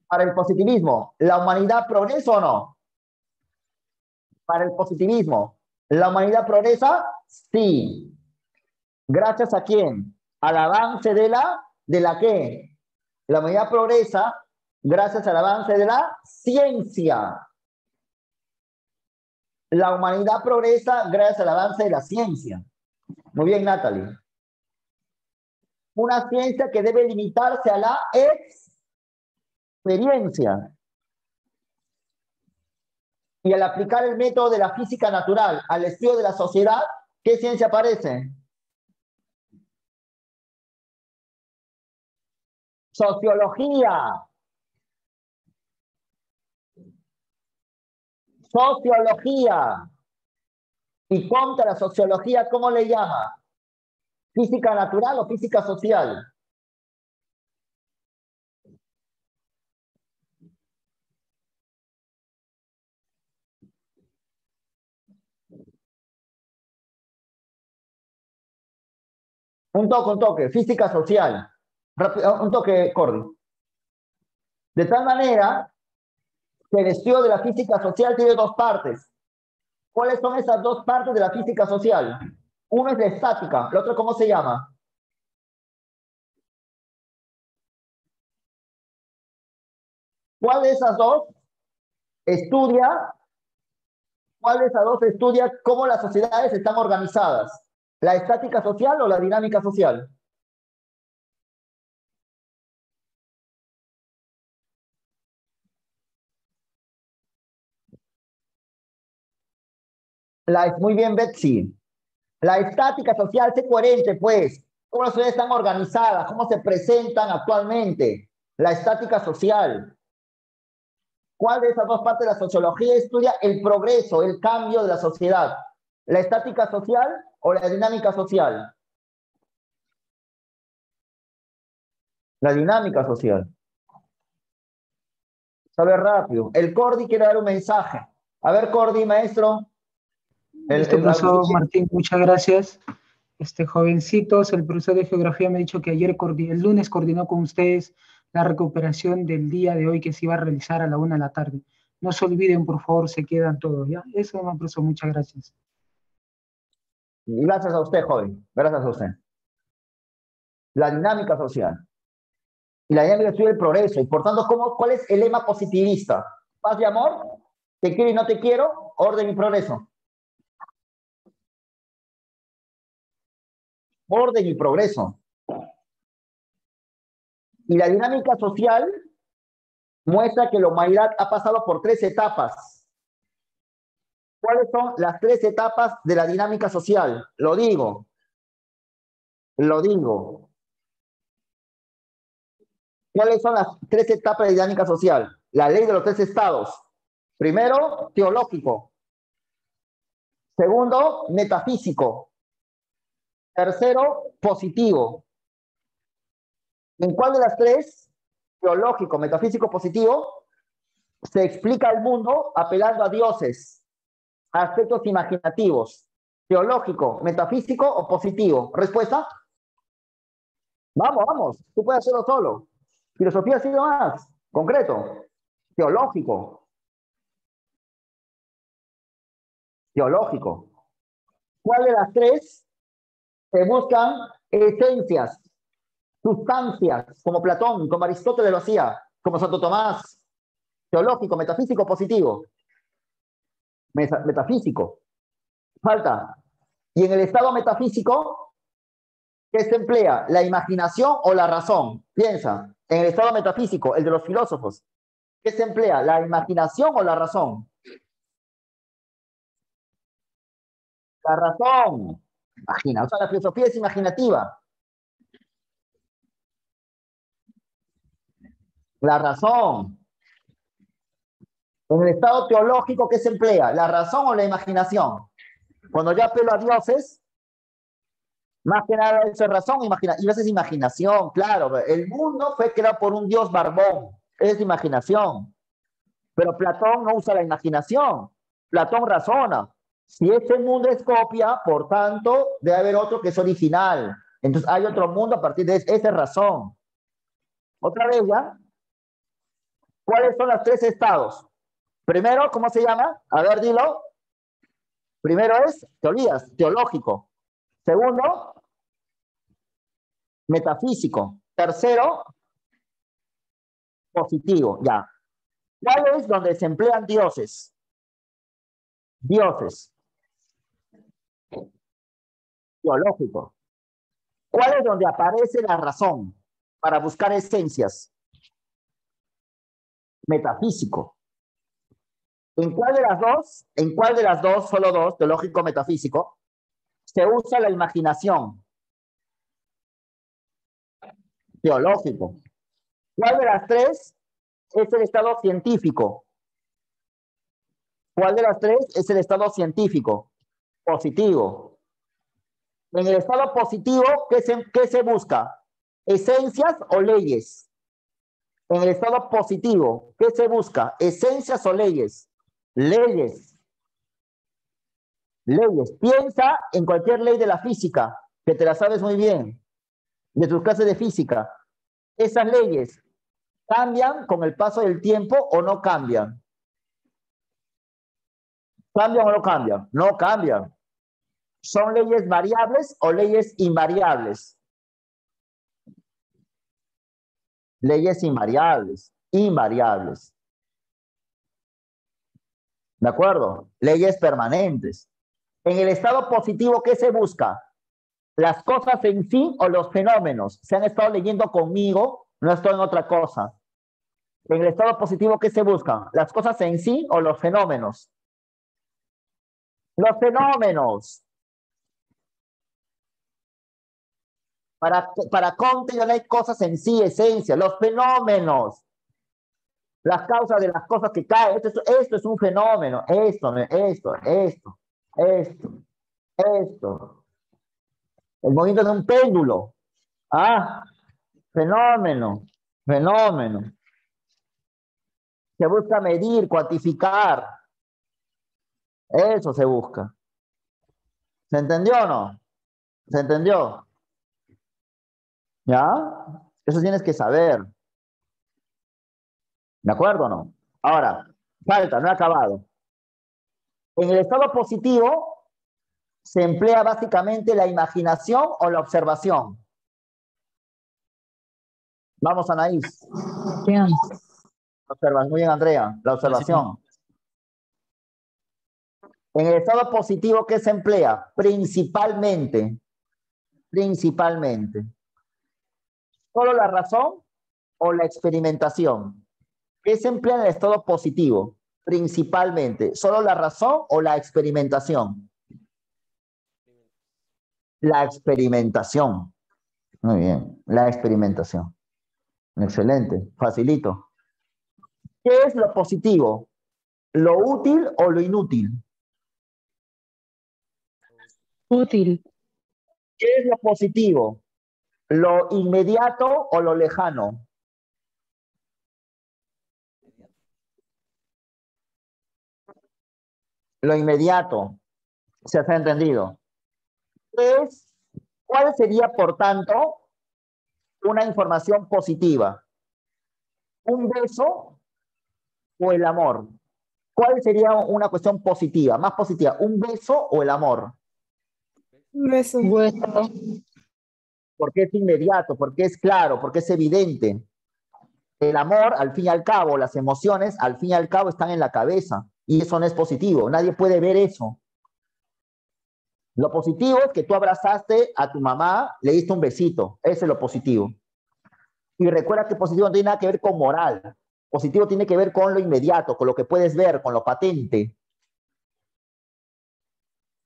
Para el positivismo, ¿la humanidad progresa o no? Para el positivismo, ¿la humanidad progresa? Sí. ¿Gracias a quién? Al avance ¿de la qué? La humanidad progresa gracias al avance de la ciencia. La humanidad progresa gracias al avance de la ciencia. Muy bien, Natalie. Una ciencia que debe limitarse a la experiencia. Y al aplicar el método de la física natural al estudio de la sociedad, ¿qué ciencia aparece? Sociología. Sociología. Y contra la sociología, ¿cómo le llama? ¿Física natural o física social? Un toque, física social. Un toque, Cordy. De tal manera que el estudio de la física social tiene dos partes. ¿Cuáles son esas dos partes de la física social? Uno es la estática, el otro, ¿cómo se llama? ¿Cuál de esas dos estudia? ¿Cuál de esas dos estudia cómo las sociedades están organizadas? ¿La estática social o la dinámica social? Muy bien, Betsy. La estática social, sé coherente, pues. ¿Cómo las sociedades están organizadas? ¿Cómo se presentan actualmente? La estática social. ¿Cuál de esas dos partes de la sociología estudia el progreso, el cambio de la sociedad? ¿La estática social o la dinámica social? La dinámica social. Sabe rápido. El Cordi quiere dar un mensaje. A ver, Cordi, maestro. Listo, profesor Martín, muchas gracias. Jovencitos, el profesor de geografía me ha dicho que el lunes coordinó con ustedes la recuperación del día de hoy que se iba a realizar a la 1 de la tarde. No se olviden, por favor, se quedan todos, ¿ya? Eso, profesor, muchas gracias. Gracias a usted, joven. Gracias a usted. La dinámica social. Y la dinámica social del progreso. Y por tanto, ¿cuál es el lema positivista? Paz y amor, te quiero y no te quiero, orden y progreso. Orden y progreso. Y la dinámica social muestra que la humanidad ha pasado por 3 etapas. ¿Cuáles son las 3 etapas de la dinámica social? Lo digo. ¿Cuáles son las 3 etapas de dinámica social? La ley de los 3 estados. Primero, teológico. Segundo, metafísico. Tercero, positivo. ¿En cuál de las 3, teológico, metafísico, positivo, se explica el mundo apelando a dioses, a aspectos imaginativos? ¿Teológico, metafísico o positivo? ¿Respuesta? Vamos, tú puedes hacerlo solo. Filosofía ha sido más concreto. Teológico. ¿Cuál de las 3 se buscan esencias, sustancias, como Platón, como Aristóteles lo hacía, como Santo Tomás? Teológico, metafísico, positivo. Metafísico. Falta. Y en el estado metafísico, ¿qué se emplea? ¿La imaginación o la razón? Piensa, en el estado metafísico, el de los filósofos, ¿qué se emplea? ¿La imaginación o la razón? La razón. Imagina, o sea, la filosofía es imaginativa. La razón. En el estado teológico, ¿qué se emplea? ¿La razón o la imaginación? Cuando yo apelo a dioses, más que nada eso es razón, y a veces imaginación, claro. El mundo fue creado por un dios barbón, es imaginación. Pero Platón no usa la imaginación. Platón razona. Si ese mundo es copia, por tanto, debe haber otro que es original. Entonces hay otro mundo a partir de esa razón. Otra vez ya. ¿Cuáles son los 3 estados? Primero, ¿cómo se llama? A ver, dilo. Primero es teorías, teológico. Segundo, metafísico. Tercero, positivo. Ya. ¿Cuál es donde se emplean dioses? Dioses. Teológico. ¿Cuál es donde aparece la razón para buscar esencias? Metafísico. ¿En cuál de las dos? ¿En cuál de las dos, solo dos, teológico, metafísico, se usa la imaginación? Teológico. ¿Cuál de las 3 es el estado científico? ¿Cuál de las 3 es el estado científico? Positivo. En el estado positivo, ¿qué se busca? ¿Esencias o leyes? En el estado positivo, ¿qué se busca? ¿Esencias o leyes? Leyes. Leyes. Piensa en cualquier ley de la física, que te la sabes muy bien, de tus clases de física. Esas leyes, ¿cambian con el paso del tiempo o no cambian? ¿Cambian o no cambian? No cambian. ¿Son leyes variables o leyes invariables? Leyes invariables. Invariables. ¿De acuerdo? Leyes permanentes. En el estado positivo, ¿qué se busca? ¿Las cosas en sí o los fenómenos? Se han estado leyendo conmigo, no estoy en otra cosa. En el estado positivo, ¿qué se busca? ¿Las cosas en sí o los fenómenos? Los fenómenos. Para Comte ya no hay cosas en sí, esencia. Los fenómenos. Las causas de las cosas que caen. Esto es un fenómeno. Esto. El movimiento de un péndulo. Ah, fenómeno. Se busca medir, cuantificar. Eso se busca. ¿Se entendió o no? ¿Se entendió? ¿Ya? Eso tienes que saber. ¿De acuerdo o no? Ahora, falta, no he acabado. En el estado positivo se emplea básicamente la imaginación o la observación. Vamos, Anaís. Bien. Observas. Muy bien, Andrea. La observación. En el estado positivo, ¿qué se emplea? Principalmente. ¿Solo la razón o la experimentación? ¿Qué se emplea en el estado positivo? Principalmente. ¿Solo la razón o la experimentación? La experimentación. Muy bien. La experimentación. Excelente. Facilito. ¿Qué es lo positivo? ¿Lo útil o lo inútil? Útil. ¿Qué es lo positivo? ¿Lo inmediato o lo lejano? Lo inmediato. ¿Se ha entendido? ¿Cuál sería, por tanto, una información positiva? ¿Un beso o el amor? ¿Cuál sería una cuestión positiva, más positiva? ¿Un beso o el amor? Beso. Porque es inmediato, porque es claro, porque es evidente. El amor, al fin y al cabo, las emociones, al fin y al cabo, están en la cabeza. Y eso no es positivo. Nadie puede ver eso. Lo positivo es que tú abrazaste a tu mamá, le diste un besito. Eso es lo positivo. Y recuerda que positivo no tiene nada que ver con moral. Positivo tiene que ver con lo inmediato, con lo que puedes ver, con lo patente.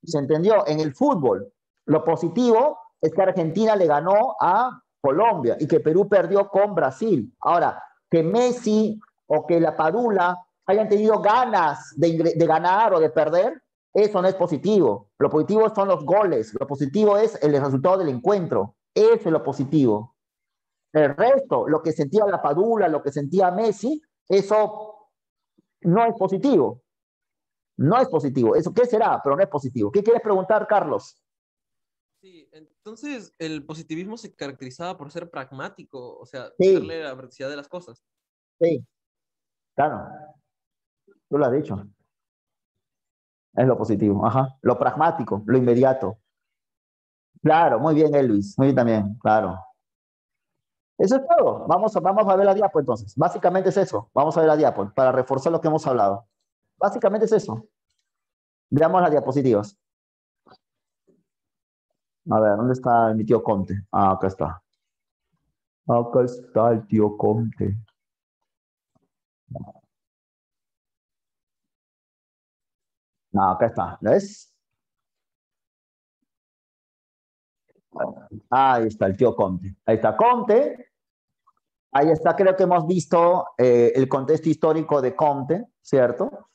¿Se entendió? En el fútbol, lo positivo es que Argentina le ganó a Colombia y que Perú perdió con Brasil. Ahora, que Messi o que la Padula hayan tenido ganas de ganar o de perder, eso no es positivo. Lo positivo son los goles, lo positivo es el resultado del encuentro. Eso es lo positivo. El resto, lo que sentía la Padula, lo que sentía Messi, eso no es positivo. No es positivo. ¿Eso qué será? Pero no es positivo. ¿Qué quieres preguntar, Carlos? Sí, entonces el positivismo se caracterizaba por ser pragmático, o sea, Sí. darle la practicidad de las cosas. Sí, claro. Tú lo has dicho. Es lo positivo. Ajá. Lo pragmático, lo inmediato. Claro, muy bien, Elvis. Muy bien también, claro. Eso es todo. Vamos a ver la diapo entonces. Básicamente es eso. Vamos a ver la diapo para reforzar lo que hemos hablado. Básicamente es eso. Veamos las diapositivas. A ver, ¿dónde está mi tío Conte? Ah, acá está. Acá está el tío Conte. No, acá está. ¿Ves? Ahí está el tío Conte. Ahí está Conte. Ahí está, creo que hemos visto el contexto histórico de Comte, ¿cierto?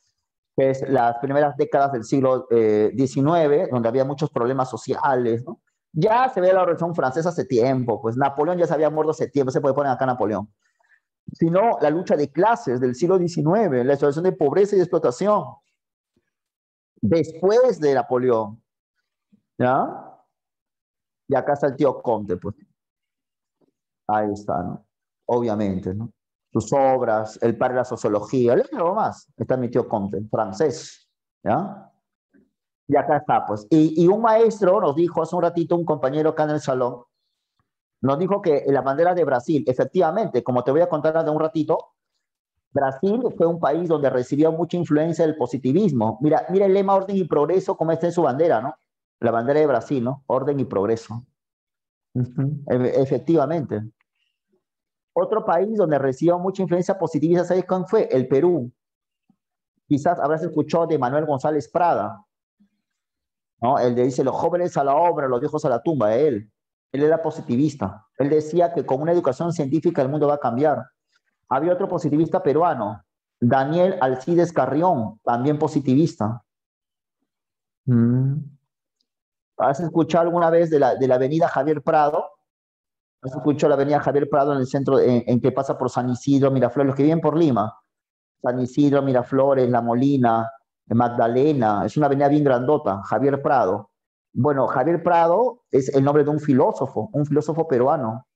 Que es las primeras décadas del siglo XIX, donde había muchos problemas sociales, ¿no? Ya se ve la Revolución Francesa hace tiempo, pues Napoleón ya se había muerto hace tiempo, se puede poner acá Napoleón. Sino la lucha de clases del siglo XIX, la situación de pobreza y de explotación, después de Napoleón, ¿ya? Y acá está el tío Comte, pues. Ahí está, ¿no? Obviamente, ¿no? Sus obras, el padre de la sociología, algo más. Está mi tío Comte, francés, ¿ya? Y acá está, pues. Y un maestro nos dijo hace un ratito, un compañero acá en el salón, nos dijo que la bandera de Brasil, efectivamente, como te voy a contar de un ratito, Brasil fue un país donde recibió mucha influencia del positivismo. Mira el lema orden y progreso, como está en su bandera, ¿no? La bandera de Brasil, ¿no? Orden y progreso. Efectivamente. Otro país donde recibió mucha influencia positivista, ¿sabes cuál fue? El Perú. Quizás habrás escuchado de Manuel González Prada, ¿no? Él dice, los jóvenes a la obra, los viejos a la tumba. Él era positivista. Él decía que con una educación científica el mundo va a cambiar. Había otro positivista peruano, Daniel Alcides Carrión, también positivista. ¿Has escuchado alguna vez de la avenida Javier Prado? ¿Has escuchado la avenida Javier Prado en el centro, en que pasa por San Isidro, Miraflores, los que viven por Lima? San Isidro, Miraflores, La Molina, Magdalena, es una avenida bien grandota, Javier Prado. Bueno, Javier Prado es el nombre de un filósofo peruano,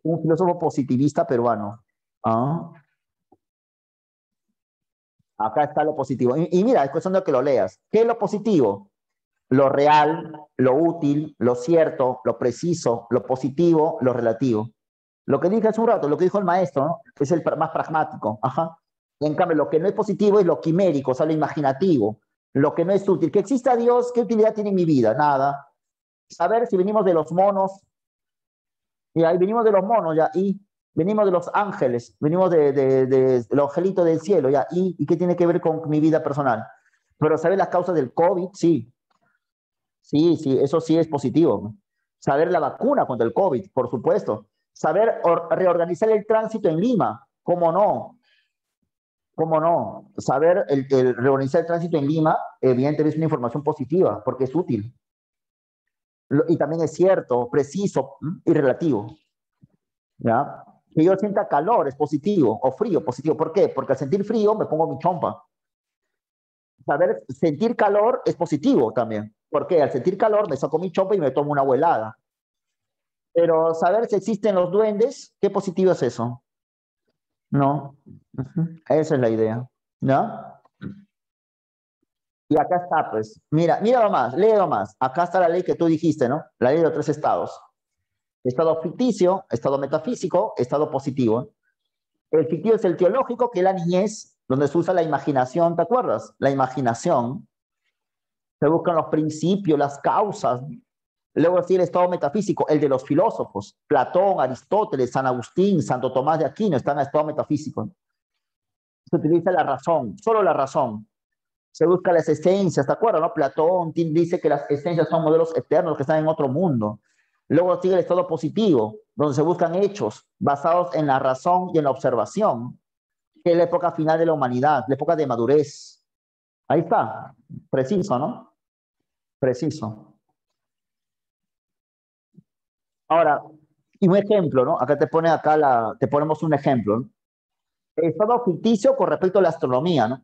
un filósofo positivista peruano. Ah, acá está lo positivo. Y mira, es cuestión de que lo leas. ¿Qué es lo positivo? Lo real, lo útil, lo cierto, lo preciso, lo positivo, lo relativo. Lo que dije hace un rato, lo que dijo el maestro, ¿no? Es el más pragmático. Ajá. En cambio, lo que no es positivo es lo quimérico, o sea, lo imaginativo. Lo que no es útil. Que exista Dios, ¿qué utilidad tiene en mi vida? Nada. Saber si venimos de los monos, y ahí venimos de los monos, ya, y venimos de los ángeles, venimos de los angelitos del cielo, ya, y qué tiene que ver con mi vida personal. Pero saber las causas del COVID, sí, sí, eso sí es positivo. Saber la vacuna contra el COVID, por supuesto. Saber reorganizar el tránsito en Lima, ¿cómo no? ¿Cómo no? Saber el reorganizar el tránsito en Lima, evidentemente es una información positiva, porque es útil. Y también es cierto, preciso y relativo. ¿Ya? Que yo sienta calor es positivo, o frío positivo. ¿Por qué? Porque al sentir frío me pongo mi chompa. Saber sentir calor es positivo también. ¿Por qué? Al sentir calor me saco mi chompa y me tomo una helada. Pero saber si existen los duendes, ¿qué positivo es eso? No. Esa es la idea. ¿No? Y acá está, pues. Mira nomás, lee nomás. Acá está la ley que tú dijiste, ¿no? La ley de los 3 estados. Estado ficticio, estado metafísico, estado positivo. El ficticio es el teológico, que es la niñez, donde se usa la imaginación, ¿te acuerdas? La imaginación. Se buscan los principios, las causas. Luego sí el estado metafísico, el de los filósofos. Platón, Aristóteles, San Agustín, Santo Tomás de Aquino están en estado metafísico. Se utiliza la razón, solo la razón. Se busca las esencias, ¿te acuerdas? ¿No? Platón dice que las esencias son modelos eternos que están en otro mundo. Luego sigue el estado positivo, donde se buscan hechos basados en la razón y en la observación, que es la época final de la humanidad, la época de madurez. Ahí está, preciso, ¿no? Preciso. Ahora, y un ejemplo, ¿no? Acá te ponemos un ejemplo, ¿no? El estado ficticio con respecto a la astronomía, ¿no?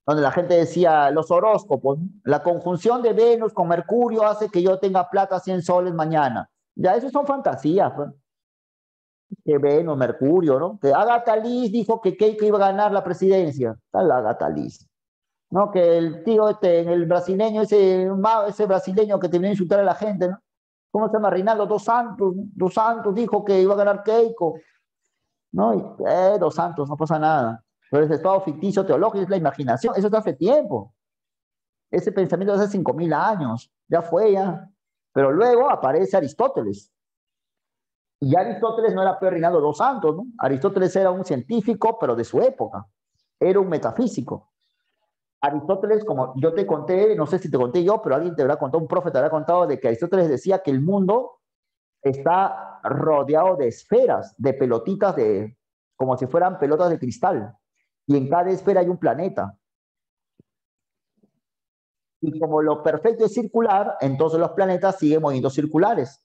Donde la gente decía, los horóscopos, la conjunción de Venus con Mercurio hace que yo tenga plata 100 soles mañana. Ya, eso son fantasías, pues. Que Venus, Mercurio, ¿no? Que Agatha Liz dijo que Keiko iba a ganar la presidencia. Está la Agatha Liz. ¿No? Que el tío el brasileño, ese brasileño que terminó de insultar a la gente, ¿no? ¿Cómo se llama? Reinaldo Dos Santos dijo que iba a ganar Keiko, ¿no? Dos Santos, no pasa nada. Pero ese estado ficticio teológico es la imaginación, eso está hace tiempo. Ese pensamiento de hace 5.000 años, ya fue ya. Pero luego aparece Aristóteles. Y Aristóteles no era Pedro Reinaldo Dos Santos, ¿no? Aristóteles era un científico, pero de su época. Era un metafísico. Aristóteles, como yo te conté, no sé si te conté yo, pero alguien te habrá contado, un profe te habrá contado de que Aristóteles decía que el mundo está rodeado de esferas, de pelotitas, como si fueran pelotas de cristal. Y en cada esfera hay un planeta. Y como lo perfecto es circular, entonces los planetas siguen movimientos circulares.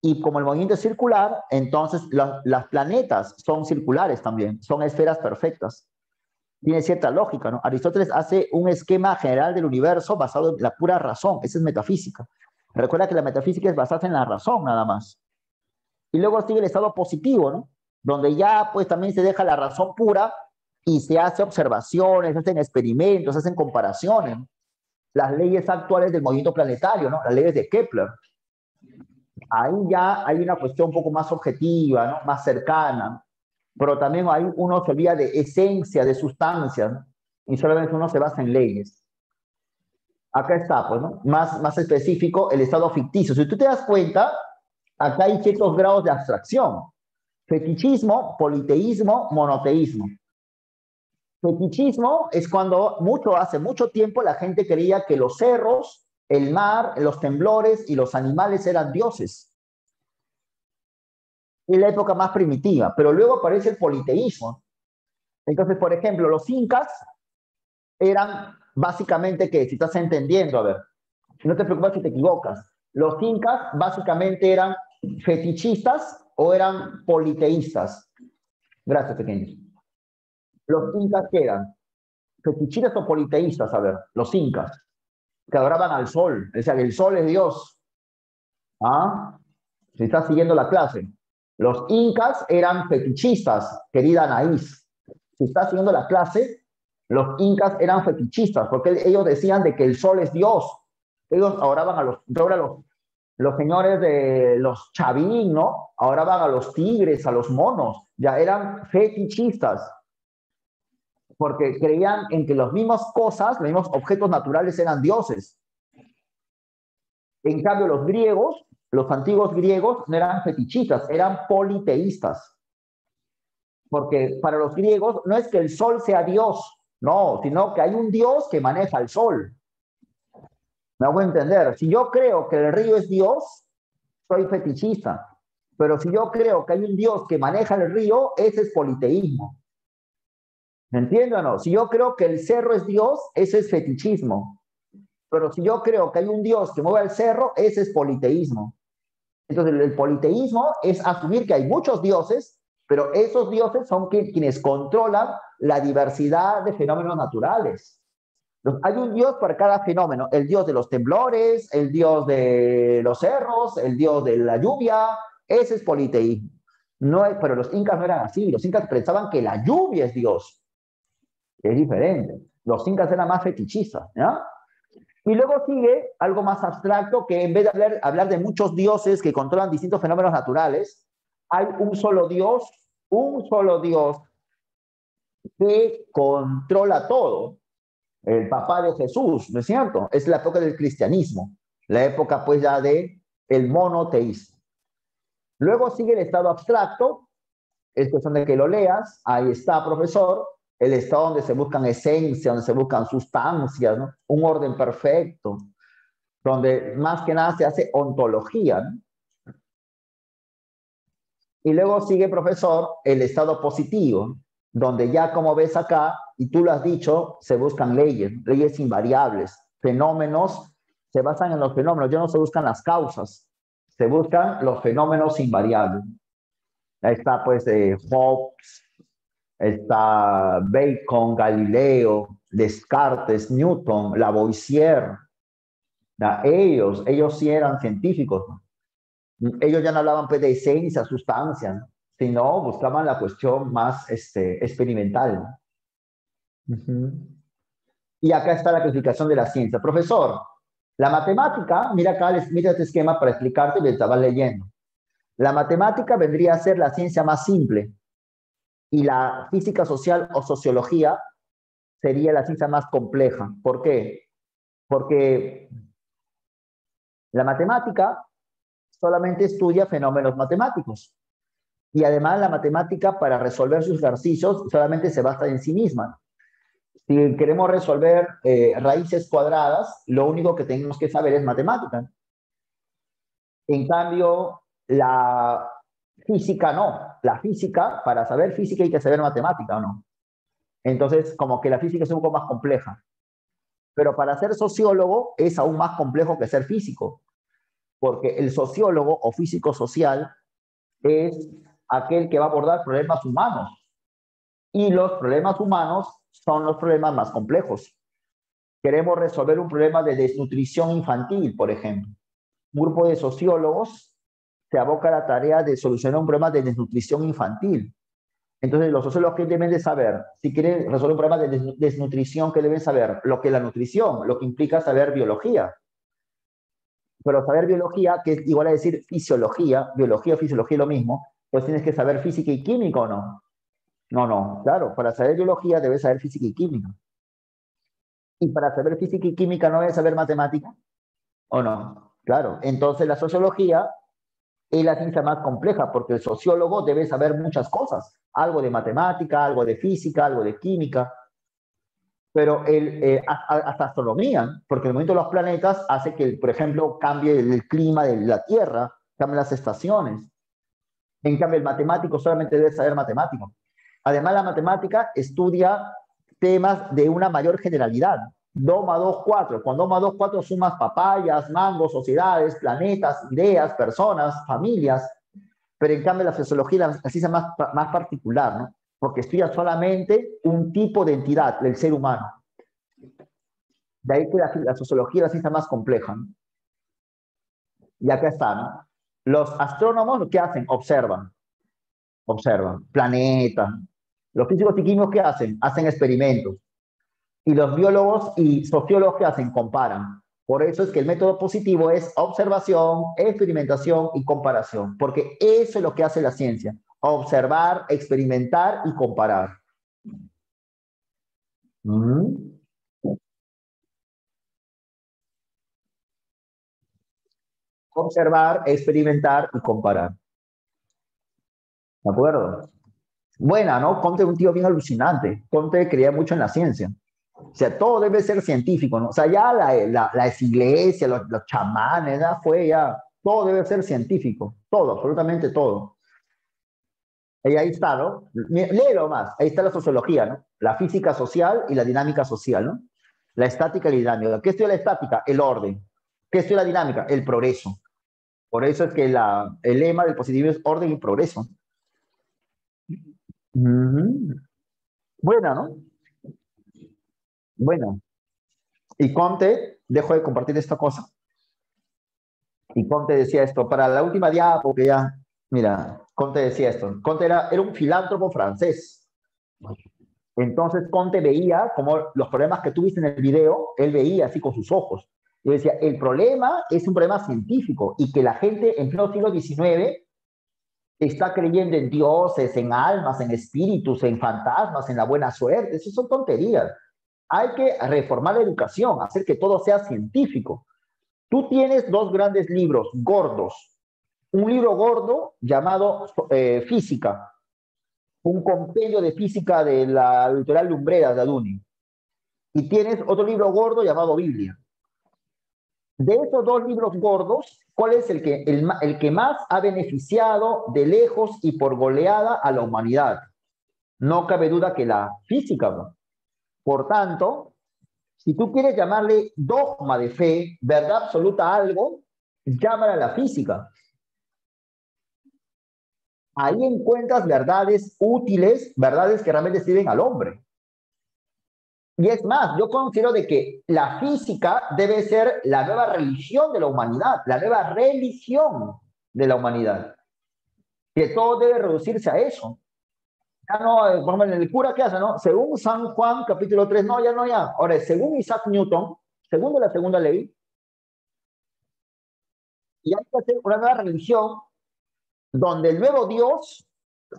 Y como el movimiento es circular, entonces las planetas son circulares también, son esferas perfectas. Tiene cierta lógica, ¿no? Aristóteles hace un esquema general del universo basado en la pura razón. Esa es metafísica. Recuerda que la metafísica es basada en la razón nada más. Y luego sigue el estado positivo, ¿no? Donde ya pues también se deja la razón pura y se hace observaciones, se hacen experimentos, se hacen comparaciones, ¿no? Las leyes actuales del movimiento planetario, ¿no? Las leyes de Kepler. Ahí ya hay una cuestión un poco más objetiva, ¿no? Más cercana. Pero también ahí uno se olvida de esencia, de sustancia, ¿no? Y solamente uno se basa en leyes. Acá está, pues, ¿no? Más específico, el estado ficticio. Si tú te das cuenta, acá hay ciertos grados de abstracción. Fetichismo, politeísmo, monoteísmo. Fetichismo es cuando hace mucho tiempo la gente creía que los cerros, el mar, los temblores y los animales eran dioses. Es la época más primitiva, pero luego aparece el politeísmo. Entonces, por ejemplo, los incas eran básicamente, ¿qué? Si estás entendiendo, a ver, no te preocupes si te equivocas. Los incas básicamente eran fetichistas o eran politeístas. Gracias, pequeños. ¿Los incas qué eran? ¿Fetichistas o politeístas? A ver, los incas. que adoraban al sol. Decían, el sol es Dios. ¿Ah? Si está siguiendo la clase. Los incas eran fetichistas, querida Anaís. Si está siguiendo la clase, los incas eran fetichistas, porque ellos decían de que el sol es Dios. Ellos adoraban a los señores de los chavín, ¿no? Adoraban a los tigres, a los monos. Ya eran fetichistas, porque creían en que las mismas cosas, los mismos objetos naturales eran dioses. En cambio, los griegos, los antiguos griegos, no eran fetichistas, eran politeístas. Porque para los griegos no es que el sol sea Dios, no, sino que hay un Dios que maneja el sol. Me hago entender. Si yo creo que el río es Dios, soy fetichista. Pero si yo creo que hay un Dios que maneja el río, ese es politeísmo. ¿Me entienden o no? Si yo creo que el cerro es Dios, ese es fetichismo. Pero si yo creo que hay un Dios que mueve el cerro, ese es politeísmo. Entonces, el politeísmo es asumir que hay muchos dioses, pero esos dioses son quienes controlan la diversidad de fenómenos naturales. Entonces, hay un dios para cada fenómeno. El dios de los temblores, el dios de los cerros, el dios de la lluvia. Ese es politeísmo. No es, pero los incas no eran así. Los incas pensaban que la lluvia es Dios. Es diferente. Los incas eran más fetichistas, ¿ya? Y luego sigue algo más abstracto, que en vez de hablar de muchos dioses que controlan distintos fenómenos naturales, hay un solo Dios que controla todo. El papá de Jesús, ¿no es cierto? Es la época del cristianismo, la época pues ya de el monoteísmo. Luego sigue el estado abstracto, es cuestión de que lo leas, ahí está, profesor, el estado donde se buscan esencias, donde se buscan sustancias, ¿no? Un orden perfecto, donde más que nada se hace ontología, ¿no? Y luego sigue, profesor, el estado positivo, donde ya como ves acá, y tú lo has dicho, se buscan leyes invariables, fenómenos, se basan en los fenómenos, ya no se buscan las causas, se buscan los fenómenos invariables. Ahí está pues Hobbes, está Bacon, Galileo, Descartes, Newton, Lavoisier. Ellos sí eran científicos, ¿no? Ellos ya no hablaban pues, de esencia, sustancia, ¿no? Sino buscaban la cuestión más experimental, ¿no? Y acá está la clasificación de la ciencia. Profesor, la matemática, mira acá, mira este esquema para explicarte mientras vas leyendo. La matemática vendría a ser la ciencia más simple y la física social o sociología sería la ciencia más compleja. ¿Por qué? Porque la matemática solamente estudia fenómenos matemáticos. Y además la matemática para resolver sus ejercicios solamente se basa en sí misma. Si queremos resolver raíces cuadradas, lo único que tenemos que saber es matemática. En cambio, la física no. La física, para saber física hay que saber matemática, ¿o no? Entonces, como que la física es un poco más compleja. Pero para ser sociólogo es aún más complejo que ser físico. Porque el sociólogo o físico social es aquel que va a abordar problemas humanos. Y los problemas humanos son los problemas más complejos. Queremos resolver un problema de desnutrición infantil, por ejemplo. Un grupo de sociólogos se aboca a la tarea de solucionar un problema de desnutrición infantil. Entonces, los sociólogos, ¿qué deben de saber? Si quieren resolver un problema de desnutrición, ¿qué deben saber? Lo que es la nutrición, lo que implica saber biología. Pero saber biología, que es igual a decir fisiología, biología o fisiología es lo mismo, pues tienes que saber física y química, ¿o no? No, claro, para saber biología debes saber física y química. Y para saber física y química no debes saber matemática, ¿o no? Claro, entonces la sociología es la ciencia más compleja, porque el sociólogo debe saber muchas cosas, algo de matemática, algo de física, algo de química, pero hasta astronomía, porque el movimiento de los planetas hace que, por ejemplo, cambie el clima de la Tierra, cambien las estaciones. En cambio, el matemático solamente debe saber matemático. Además, la matemática estudia temas de una mayor generalidad. 2 más 2, 4. Cuando 2 más 2, 4 sumas papayas, mangos, sociedades, planetas, ideas, personas, familias. Pero en cambio la sociología la ciencia más particular, ¿no? Porque estudia solamente un tipo de entidad, el ser humano. De ahí que la sociología es la ciencia más compleja, ¿no? Y acá está, ¿no? Los astrónomos, ¿qué hacen? Observan planetas. Los físicos y químicos, ¿qué hacen? Hacen experimentos. Y los biólogos y sociólogos, ¿qué hacen? Comparan. Por eso es que el método positivo es observación, experimentación y comparación, porque eso es lo que hace la ciencia: observar, experimentar y comparar. ¿Mm? Observar, experimentar y comparar. ¿De acuerdo? Buena, ¿no? Comte es un tío bien alucinante. Comte creía mucho en la ciencia. O sea, todo debe ser científico, ¿no? O sea, ya la iglesia, los chamanes, ya fue ya, todo debe ser científico, todo, absolutamente todo. Y ahí está, ¿no? Léelo más, ahí está la sociología, ¿no? La física social y la dinámica social, ¿no? La estática y la dinámica. ¿Qué estudia la estática? El orden. ¿Qué estudia la dinámica? El progreso. Por eso es que el lema del positivismo es orden y progreso. Buena, ¿no? Bueno. Y Comte, dejo de compartir esta cosa. Y Comte decía esto, para la última diapo, porque ya, mira, Comte decía esto. Comte era un filántropo francés. Entonces Comte veía como los problemas que tú viste en el video, él veía así con sus ojos. Y decía, el problema es un problema científico y que la gente en pleno siglo XIX está creyendo en dioses, en almas, en espíritus, en fantasmas, en la buena suerte. Eso son tonterías. Hay que reformar la educación, hacer que todo sea científico. Tú tienes dos grandes libros gordos. Un libro gordo llamado Física, un compendio de física de la editorial Lumbreras de Aduni. Y tienes otro libro gordo llamado Biblia. De esos dos libros gordos, ¿cuál es el que más ha beneficiado de lejos y por goleada a la humanidad? No cabe duda que la física, ¿no? Por tanto, si tú quieres llamarle dogma de fe, verdad absoluta a algo, llámala a la física. Ahí encuentras verdades útiles, verdades que realmente sirven al hombre. Y es más, yo considero de que la física debe ser la nueva religión de la humanidad, la nueva religión de la humanidad. Que todo debe reducirse a eso. Ya no, por ejemplo, el cura que hace, ¿no? Según San Juan, capítulo 3, no, ya no, ya. Ahora, según Isaac Newton, según la segunda ley, y hay que hacer una nueva religión donde el nuevo Dios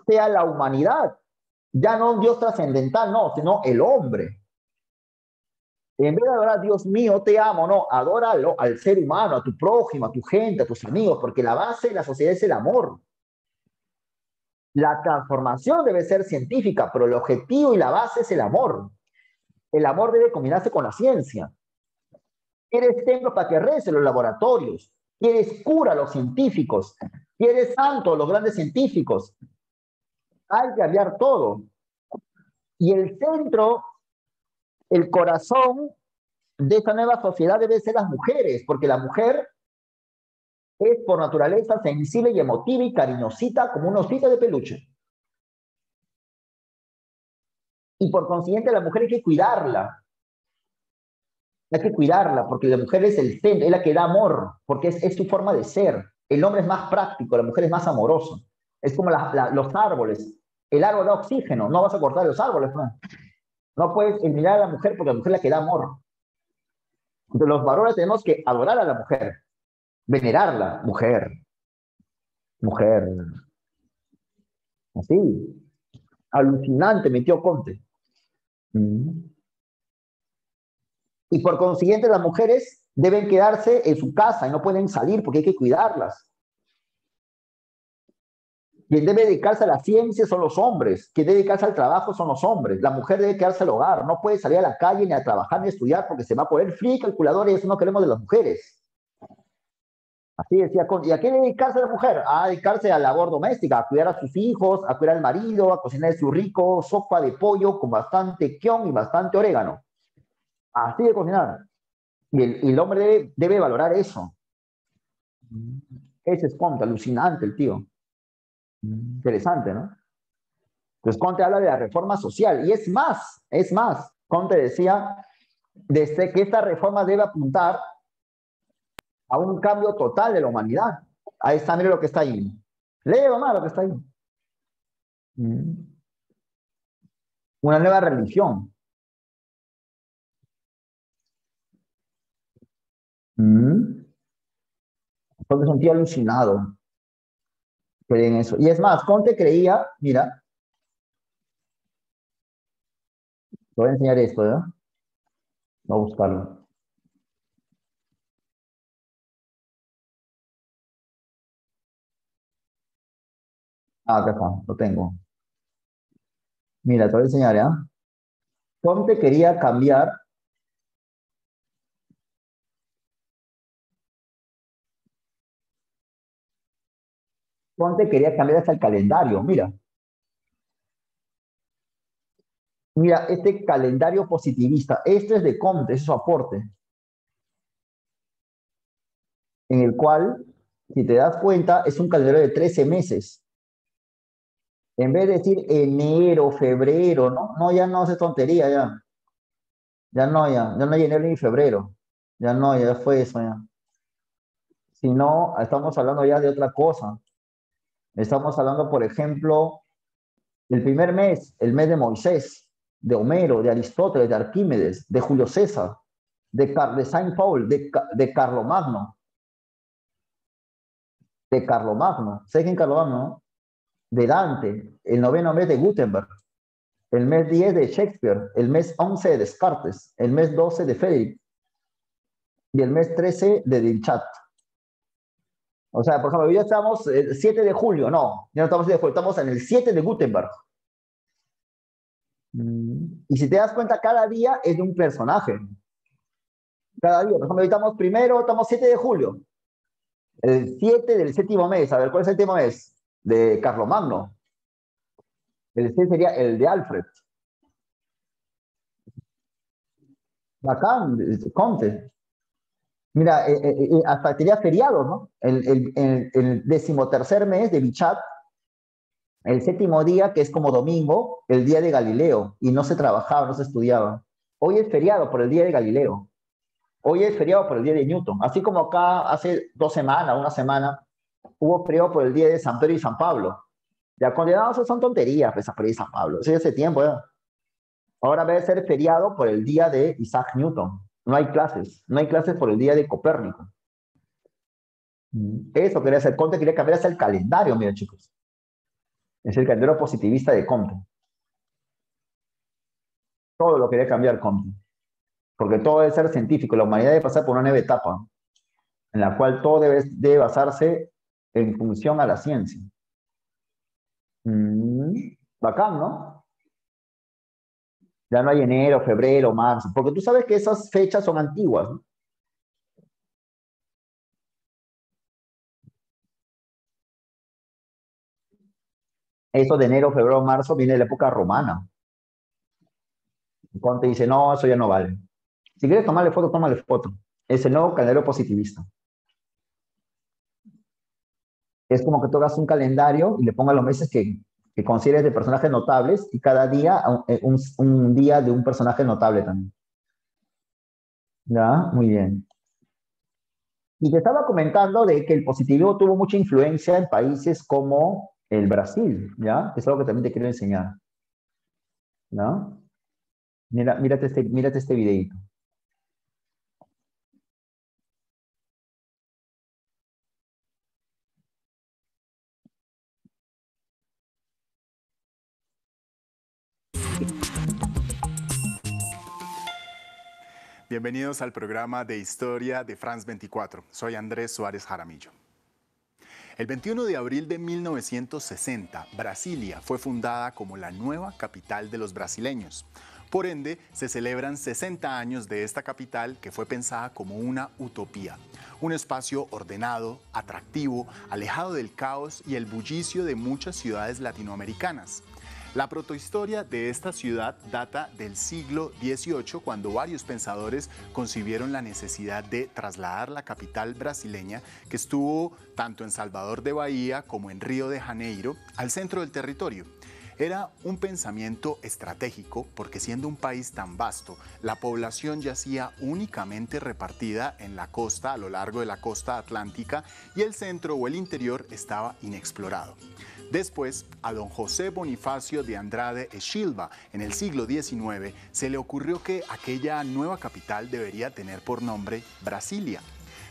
sea la humanidad. Ya no un Dios trascendental, no, sino el hombre. En vez de adorar a Dios mío, te amo, no, adóralo al ser humano, a tu prójimo, a tu gente, a tus amigos, porque la base de la sociedad es el amor. La transformación debe ser científica, pero el objetivo y la base es el amor. El amor debe combinarse con la ciencia. ¿Quieres templos para que recen los laboratorios? ¿Quieres cura los científicos? ¿Quieres santos los grandes científicos? Hay que cambiar todo. Y el centro, el corazón de esta nueva sociedad debe ser las mujeres, porque la mujer es por naturaleza sensible y emotiva y cariñosita como un osito de peluche. Y por consiguiente la mujer hay que cuidarla. Hay que cuidarla porque la mujer es el centro, es la que da amor, porque es su forma de ser. El hombre es más práctico, la mujer es más amorosa. Es como los árboles. El árbol da oxígeno, no vas a cortar los árboles, no. No puedes eliminar a la mujer porque la mujer es la que da amor. Entonces los varones tenemos que adorar a la mujer, venerarla, mujer, mujer. Así. Alucinante, mi tío Conte. Y por consiguiente las mujeres deben quedarse en su casa y no pueden salir porque hay que cuidarlas. Quien debe dedicarse a la ciencia son los hombres. Quien debe dedicarse al trabajo son los hombres. La mujer debe quedarse al hogar. No puede salir a la calle ni a trabajar ni a estudiar porque se va a poner frío y calculador y eso no queremos de las mujeres. Así decía Conte. ¿Y a qué dedicarse la mujer? A dedicarse a la labor doméstica, a cuidar a sus hijos, a cuidar al marido, a cocinar su rico sopa de pollo con bastante kion y bastante orégano. Así de cocinar. Y el hombre debe valorar eso. Ese es Conte, alucinante el tío. Interesante, ¿no? Entonces Conte habla de la reforma social. Y es más, Conte decía desde que esta reforma debe apuntar a un cambio total de la humanidad. Ahí está, mire lo que está ahí. Lee nomás lo que está ahí. Una nueva religión. Entonces un tío alucinado. Creen eso. Y es más, Conte creía, mira, te voy a enseñar esto, ¿verdad? Voy a buscarlo. Ah, acá está, lo tengo. Mira, te voy a enseñar, ¿ya? Conte quería cambiar. Conte quería cambiar hasta el calendario, mira. Mira, este calendario positivista, este es de Comte, es su aporte, en el cual, si te das cuenta, es un calendario de 13 meses. En vez de decir enero, febrero, ¿no? No, ya no hace tontería, ya. Ya no hay enero ni febrero. Ya no, ya fue eso, ya. Si no, estamos hablando ya de otra cosa. Estamos hablando, por ejemplo, del primer mes, el mes de Moisés, de Homero, de Aristóteles, de Arquímedes, de Julio César, de Saint Paul, de Carlomagno. De Carlomagno. ¿Sabes quién es Carlomagno, no? De Dante, el noveno mes de Gutenberg, el mes 10 de Shakespeare, el mes 11 de Descartes, el mes 12 de Frederick y el mes 13 de Dilchat. O sea, por ejemplo, hoy ya estamos el 7 de julio, no, ya no estamos en 7 de julio, estamos en el 7 de Gutenberg. Y si te das cuenta, cada día es de un personaje. Cada día, por ejemplo, hoy estamos primero, estamos 7 de julio. El 7 del séptimo mes, a ver, ¿cuál es el séptimo mes? De Carlomagno. El 6 sería el de Alfred. Bacán, Conte. Mira, hasta tenía feriados, ¿no? El 13º mes de Bichat, el 7º día, que es como domingo, el día de Galileo, y no se trabajaba, no se estudiaba. Hoy es feriado por el día de Galileo. Hoy es feriado por el día de Newton. Así como acá hace 2 semanas, una semana, hubo feriado por el día de San Pedro y San Pablo. Ya condenados, son tonterías, pues, San Pedro y San Pablo. Eso ya hace tiempo, ¿ya? Ahora debe ser feriado por el día de Isaac Newton. No hay clases por el día de Copérnico. Eso quería hacer Conte, quería cambiar hasta el calendario, miren chicos. Es el calendario positivista de Conte. Todo lo quería cambiar Conte. Porque todo debe ser científico. La humanidad debe pasar por una nueva etapa en la cual todo debe basarse en función a la ciencia. Bacán, ¿no? Ya no hay enero, febrero, marzo. Porque tú sabes que esas fechas son antiguas, ¿no? Eso de enero, febrero, marzo viene de la época romana. Conte dice, no, eso ya no vale. Si quieres tomarle foto, tómale foto. Es el nuevo calendario positivista. Es como que tú hagas un calendario y le pongas los meses que consideres de personajes notables y cada día un día de un personaje notable también. ¿Ya? Muy bien. Y te estaba comentando de que el positivismo tuvo mucha influencia en países como el Brasil, ¿ya? Es algo que también te quiero enseñar. ¿No? Mírate este videito. Bienvenidos al programa de Historia de France 24. Soy Andrés Suárez Jaramillo. El 21 de abril de 1960, Brasilia fue fundada como la nueva capital de los brasileños. Por ende, se celebran 60 años de esta capital que fue pensada como una utopía. Un espacio ordenado, atractivo, alejado del caos y el bullicio de muchas ciudades latinoamericanas. La protohistoria de esta ciudad data del siglo XVIII, cuando varios pensadores concibieron la necesidad de trasladar la capital brasileña, que estuvo tanto en Salvador de Bahía como en Río de Janeiro, al centro del territorio. Era un pensamiento estratégico porque siendo un país tan vasto, la población yacía únicamente repartida en la costa, a lo largo de la costa atlántica, y el centro o el interior estaba inexplorado. Después, a don José Bonifacio de Andrade e Silva, en el siglo XIX, se le ocurrió que aquella nueva capital debería tener por nombre Brasilia.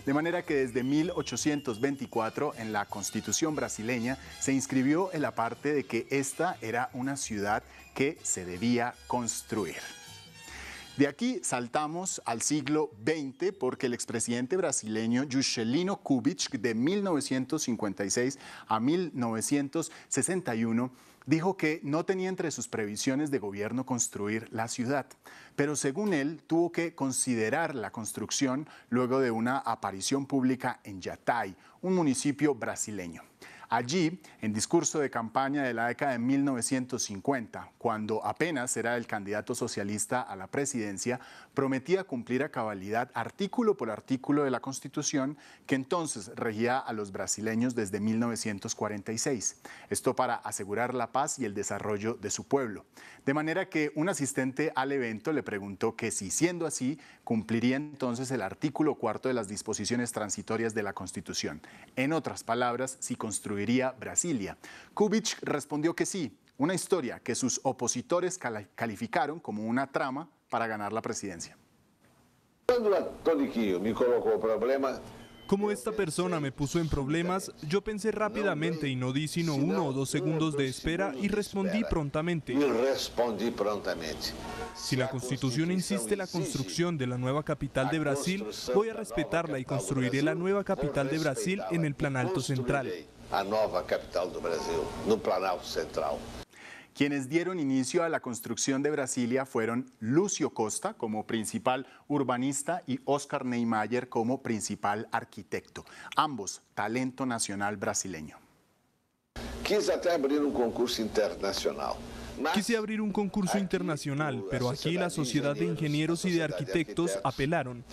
De manera que desde 1824 en la Constitución brasileña se inscribió en la parte de que esta era una ciudad que se debía construir. De aquí saltamos al siglo XX porque el expresidente brasileño Juscelino Kubitschek de 1956 a 1961 dijo que no tenía entre sus previsiones de gobierno construir la ciudad, pero según él tuvo que considerar la construcción luego de una aparición pública en Yatay, un municipio brasileño. Allí, en discurso de campaña de la década de 1950, cuando apenas era el candidato socialista a la presidencia, prometía cumplir a cabalidad artículo por artículo de la Constitución que entonces regía a los brasileños desde 1946. Esto para asegurar la paz y el desarrollo de su pueblo. De manera que un asistente al evento le preguntó que si siendo así, cumpliría entonces el artículo 4 de las disposiciones transitorias de la Constitución. En otras palabras, si construiría Brasilia. Kubitschek respondió que sí, una historia que sus opositores calificaron como una trama para ganar la presidencia. Como esta persona me puso en problemas, yo pensé rápidamente y no di sino 1 o 2 segundos de espera y respondí prontamente. Si la Constitución insiste en la construcción de la nueva capital de Brasil, voy a respetarla y construiré la nueva capital de Brasil en el Planalto Central. Quienes dieron inicio a la construcción de Brasilia fueron Lúcio Costa como principal urbanista y Oscar Niemeyer como principal arquitecto, ambos talento nacional brasileño. Quise abrir un concurso internacional. Quise abrir un concurso internacional, pero aquí la Sociedad de Ingenieros y de Arquitectos apelaron.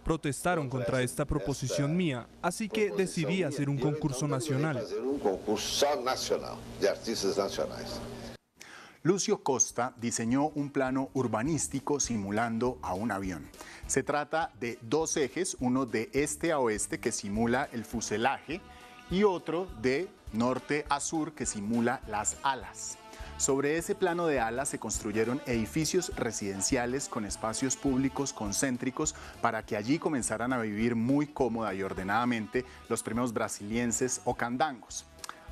Protestaron contra esta proposición mía, así que decidí hacer un concurso nacional. Lúcio Costa diseñó un plano urbanístico simulando a un avión. Se trata de 2 ejes, uno de este a oeste que simula el fuselaje y otro de norte a sur que simula las alas. Sobre ese plano de alas se construyeron edificios residenciales con espacios públicos concéntricos para que allí comenzaran a vivir muy cómoda y ordenadamente los primeros brasilienses o candangos.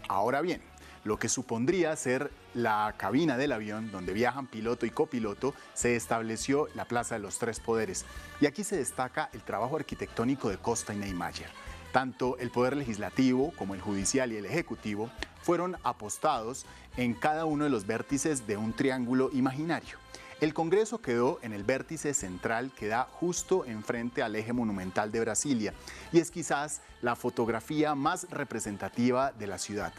Ahora bien, lo que supondría ser la cabina del avión donde viajan piloto y copiloto, se estableció la Plaza de los Tres Poderes. Y aquí se destaca el trabajo arquitectónico de Costa y Niemeyer. Tanto el Poder Legislativo como el Judicial y el Ejecutivo fueron apostados en cada uno de los vértices de un triángulo imaginario. El Congreso quedó en el vértice central que da justo enfrente al eje monumental de Brasilia y es quizás la fotografía más representativa de la ciudad.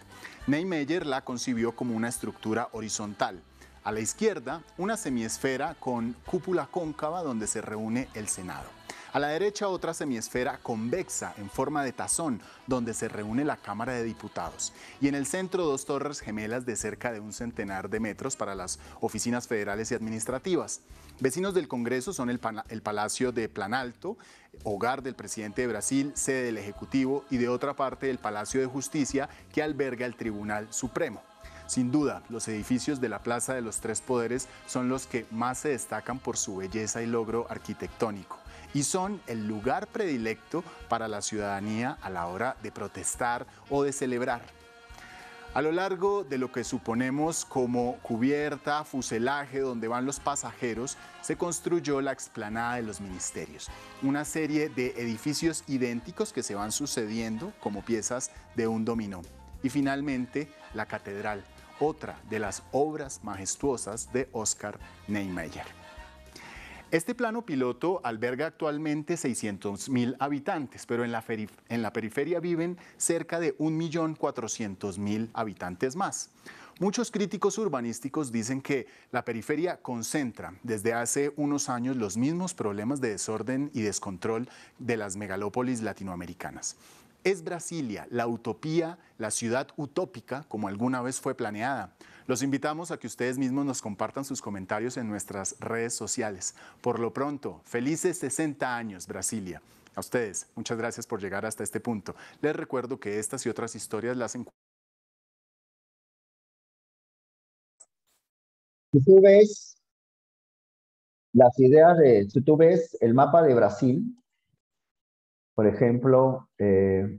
Niemeyer la concibió como una estructura horizontal. A la izquierda, una semiesfera con cúpula cóncava donde se reúne el Senado. A la derecha, otra semiesfera convexa en forma de tazón, donde se reúne la Cámara de Diputados. Y en el centro, 2 torres gemelas de cerca de 1 centenar de metros para las oficinas federales y administrativas. Vecinos del Congreso son el Palacio de Planalto, hogar del presidente de Brasil, sede del Ejecutivo, y de otra parte el Palacio de Justicia, que alberga el Tribunal Supremo. Sin duda, los edificios de la Plaza de los Tres Poderes son los que más se destacan por su belleza y logro arquitectónico. Y son el lugar predilecto para la ciudadanía a la hora de protestar o de celebrar. A lo largo de lo que suponemos como cubierta, fuselaje, donde van los pasajeros, se construyó la explanada de los ministerios, una serie de edificios idénticos que se van sucediendo como piezas de un dominó. Y finalmente, la catedral, otra de las obras majestuosas de Oscar Niemeyer. Este plano piloto alberga actualmente 600.000 habitantes, pero en la periferia viven cerca de 1.400.000 habitantes más. Muchos críticos urbanísticos dicen que la periferia concentra desde hace unos años los mismos problemas de desorden y descontrol de las megalópolis latinoamericanas. ¿Es Brasilia la utopía, la ciudad utópica, como alguna vez fue planeada? Los invitamos a que ustedes mismos nos compartan sus comentarios en nuestras redes sociales. Por lo pronto, felices 60 años, Brasilia. A ustedes, muchas gracias por llegar hasta este punto. Les recuerdo que estas y otras historias las encuentran. Si tú ves las ideas si tú ves el mapa de Brasil, por ejemplo, de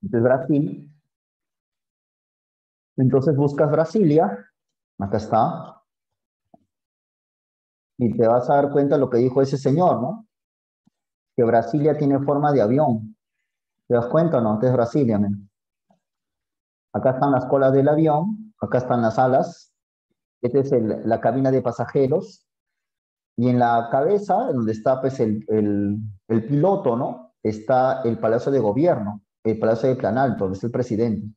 Brasil, entonces buscas Brasilia, acá está, y te vas a dar cuenta de lo que dijo ese señor, ¿no? Que Brasilia tiene forma de avión. ¿Te das cuenta o no? Este es Brasilia, men. Acá están las colas del avión, acá están las alas, esta es la cabina de pasajeros, y en la cabeza, donde está pues, el piloto, ¿no? Está el Palacio de Gobierno, el Palacio de Planalto, donde está el presidente.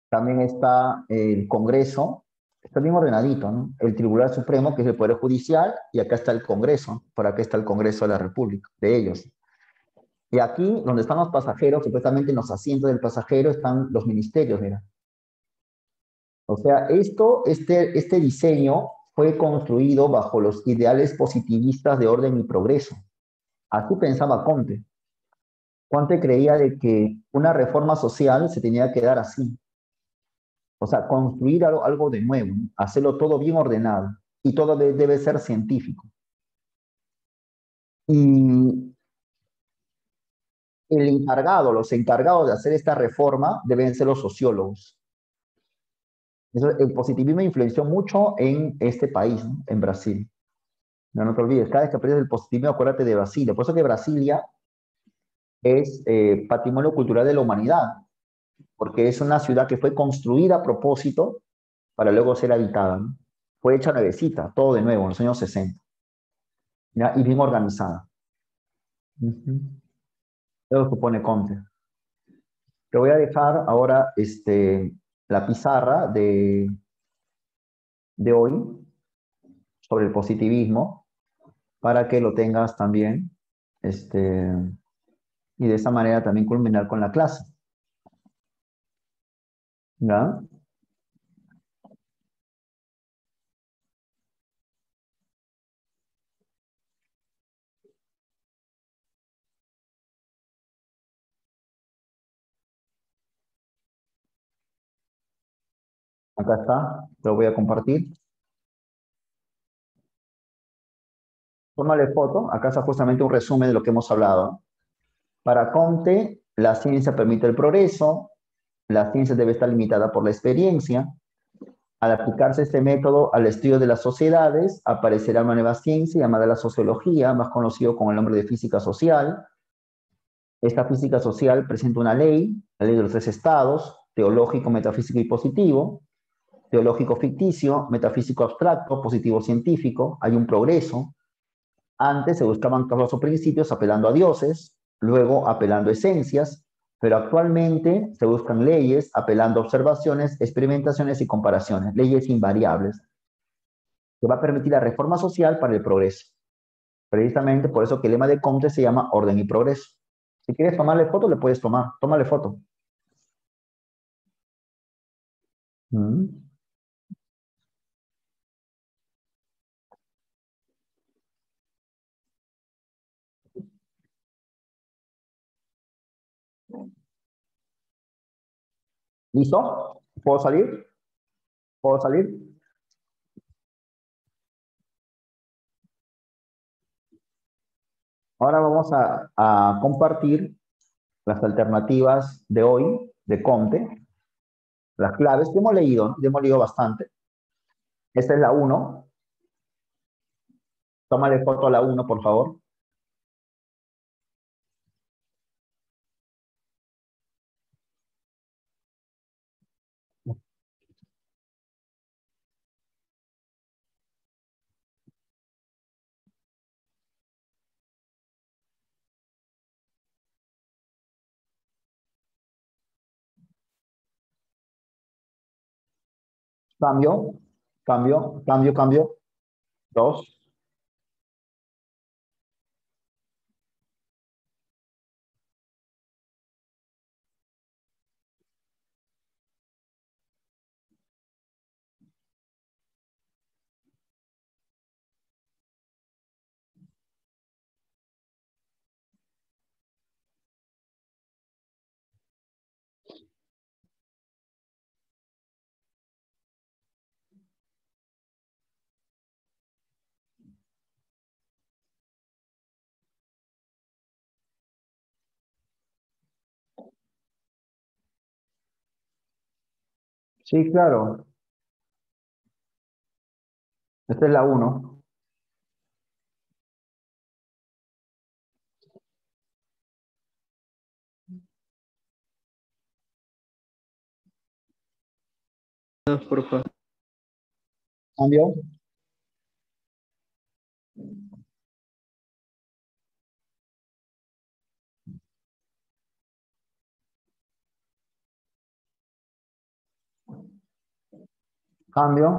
También está el Congreso, está bien ordenadito, ¿no? El Tribunal Supremo, que es el Poder Judicial, y acá está el Congreso, por acá está el Congreso de la República, de ellos. Y aquí, donde están los pasajeros, supuestamente en los asientos del pasajero están los ministerios, mira. O sea, este diseño fue construido bajo los ideales positivistas de orden y progreso. Así pensaba Comte. Comte creía de que una reforma social se tenía que dar así. O sea, construir algo de nuevo, ¿no? Hacerlo todo bien ordenado y todo debe ser científico. Y los encargados de hacer esta reforma deben ser los sociólogos. Eso, el positivismo influenció mucho en este país, ¿no? En Brasil. No te olvides, cada vez que aprendes el positivismo, acuérdate de Brasilia. Por eso que Brasilia es patrimonio cultural de la humanidad, porque es una ciudad que fue construida a propósito para luego ser habitada, ¿no? Fue hecha nuevecita, todo de nuevo, en los años 60, ¿ya? Y bien organizada. Eso supone Comte. Te voy a dejar ahora la pizarra de hoy sobre el positivismo para que lo tengas también y de esa manera también culminar con la clase. ¿Ya? Acá está, te lo voy a compartir. Tómale foto, acá está justamente un resumen de lo que hemos hablado. Para Comte, la ciencia permite el progreso, la ciencia debe estar limitada por la experiencia. Al aplicarse este método al estudio de las sociedades, aparecerá una nueva ciencia llamada la sociología, más conocido con el nombre de física social. Esta física social presenta una ley, la ley de los tres estados, teológico, metafísico y positivo, teológico ficticio, metafísico abstracto, positivo científico. Hay un progreso. Antes se buscaban causas o principios apelando a dioses, luego apelando a esencias, pero actualmente se buscan leyes apelando a observaciones, experimentaciones y comparaciones, leyes invariables, que va a permitir la reforma social para el progreso. Precisamente por eso que el lema de Comte se llama orden y progreso. Si quieres tomarle foto, le puedes tomar. Tómale foto. ¿Listo? ¿Puedo salir? ¿Puedo salir? Ahora vamos a compartir las alternativas de hoy de Comte, las claves que hemos leído, ¿no? Ya hemos leído bastante. Esta es la 1. Tómale foto a la 1, por favor. Cambio, cambio, cambio, cambio. 2. Sí, claro. Esta es la 1. No, por favor. Cambio. Cambio.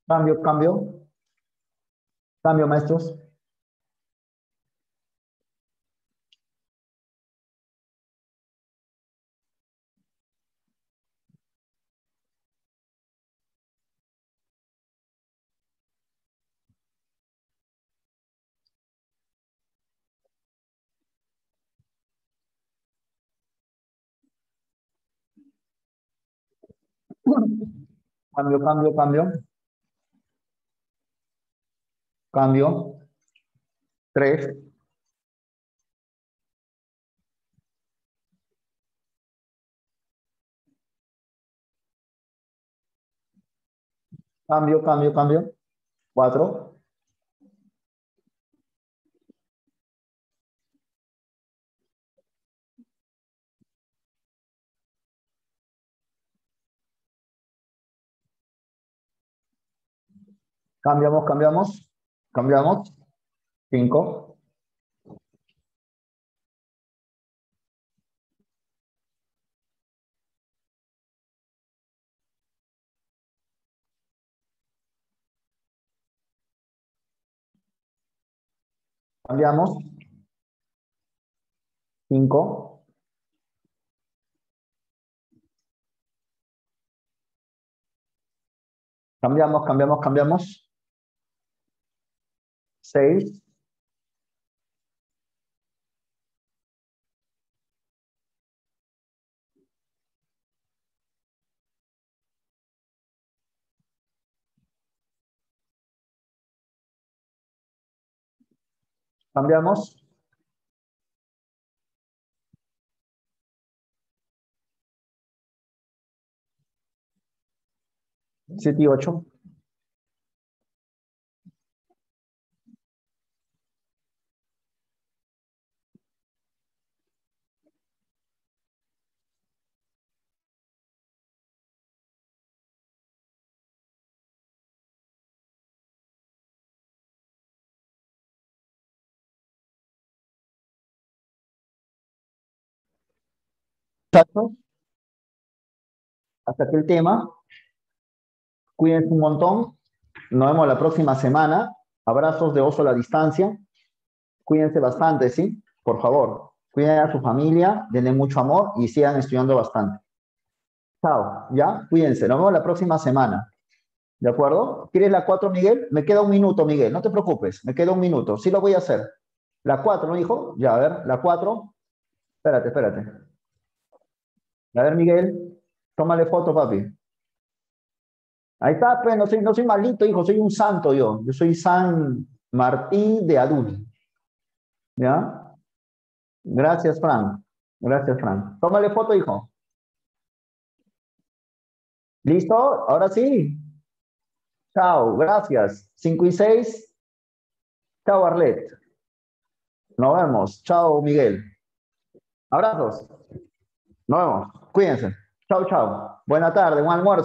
Cambio, cambio. Cambio, maestros. Cambio, cambio, cambio. Cambio. 3. Cambio, cambio, cambio. 4. Cambiamos, cambiamos. Cambiamos. 5. Cambiamos. 5. Cambiamos, cambiamos, cambiamos. 6. Cambiamos. 7 y 8. Hasta aquí el tema. Cuídense un montón. Nos vemos la próxima semana. Abrazos de oso a la distancia. Cuídense bastante, ¿sí? Por favor. Cuiden a su familia, denle mucho amor y sigan estudiando bastante. Chao, ¿ya? Cuídense. Nos vemos la próxima semana. ¿De acuerdo? ¿Quieres la 4, Miguel? Me queda un minuto, Miguel. No te preocupes. Me queda un minuto. Sí lo voy a hacer. La 4, ¿no, hijo? Ya, a ver. La 4. Espérate, espérate. A ver, Miguel. Tómale foto, papi. Ahí está, pues. No soy malito, hijo. Soy un santo yo. Yo soy San Martín de Adul. ¿Ya? Gracias, Frank. Gracias, Frank. Tómale foto, hijo. ¿Listo? Ahora sí. Chao, gracias. 5 y 6. Chao, Arlet. Nos vemos. Chao, Miguel. Abrazos. Nos vemos. Cuídense. Chao, chao. Buena tarde, buen almuerzo.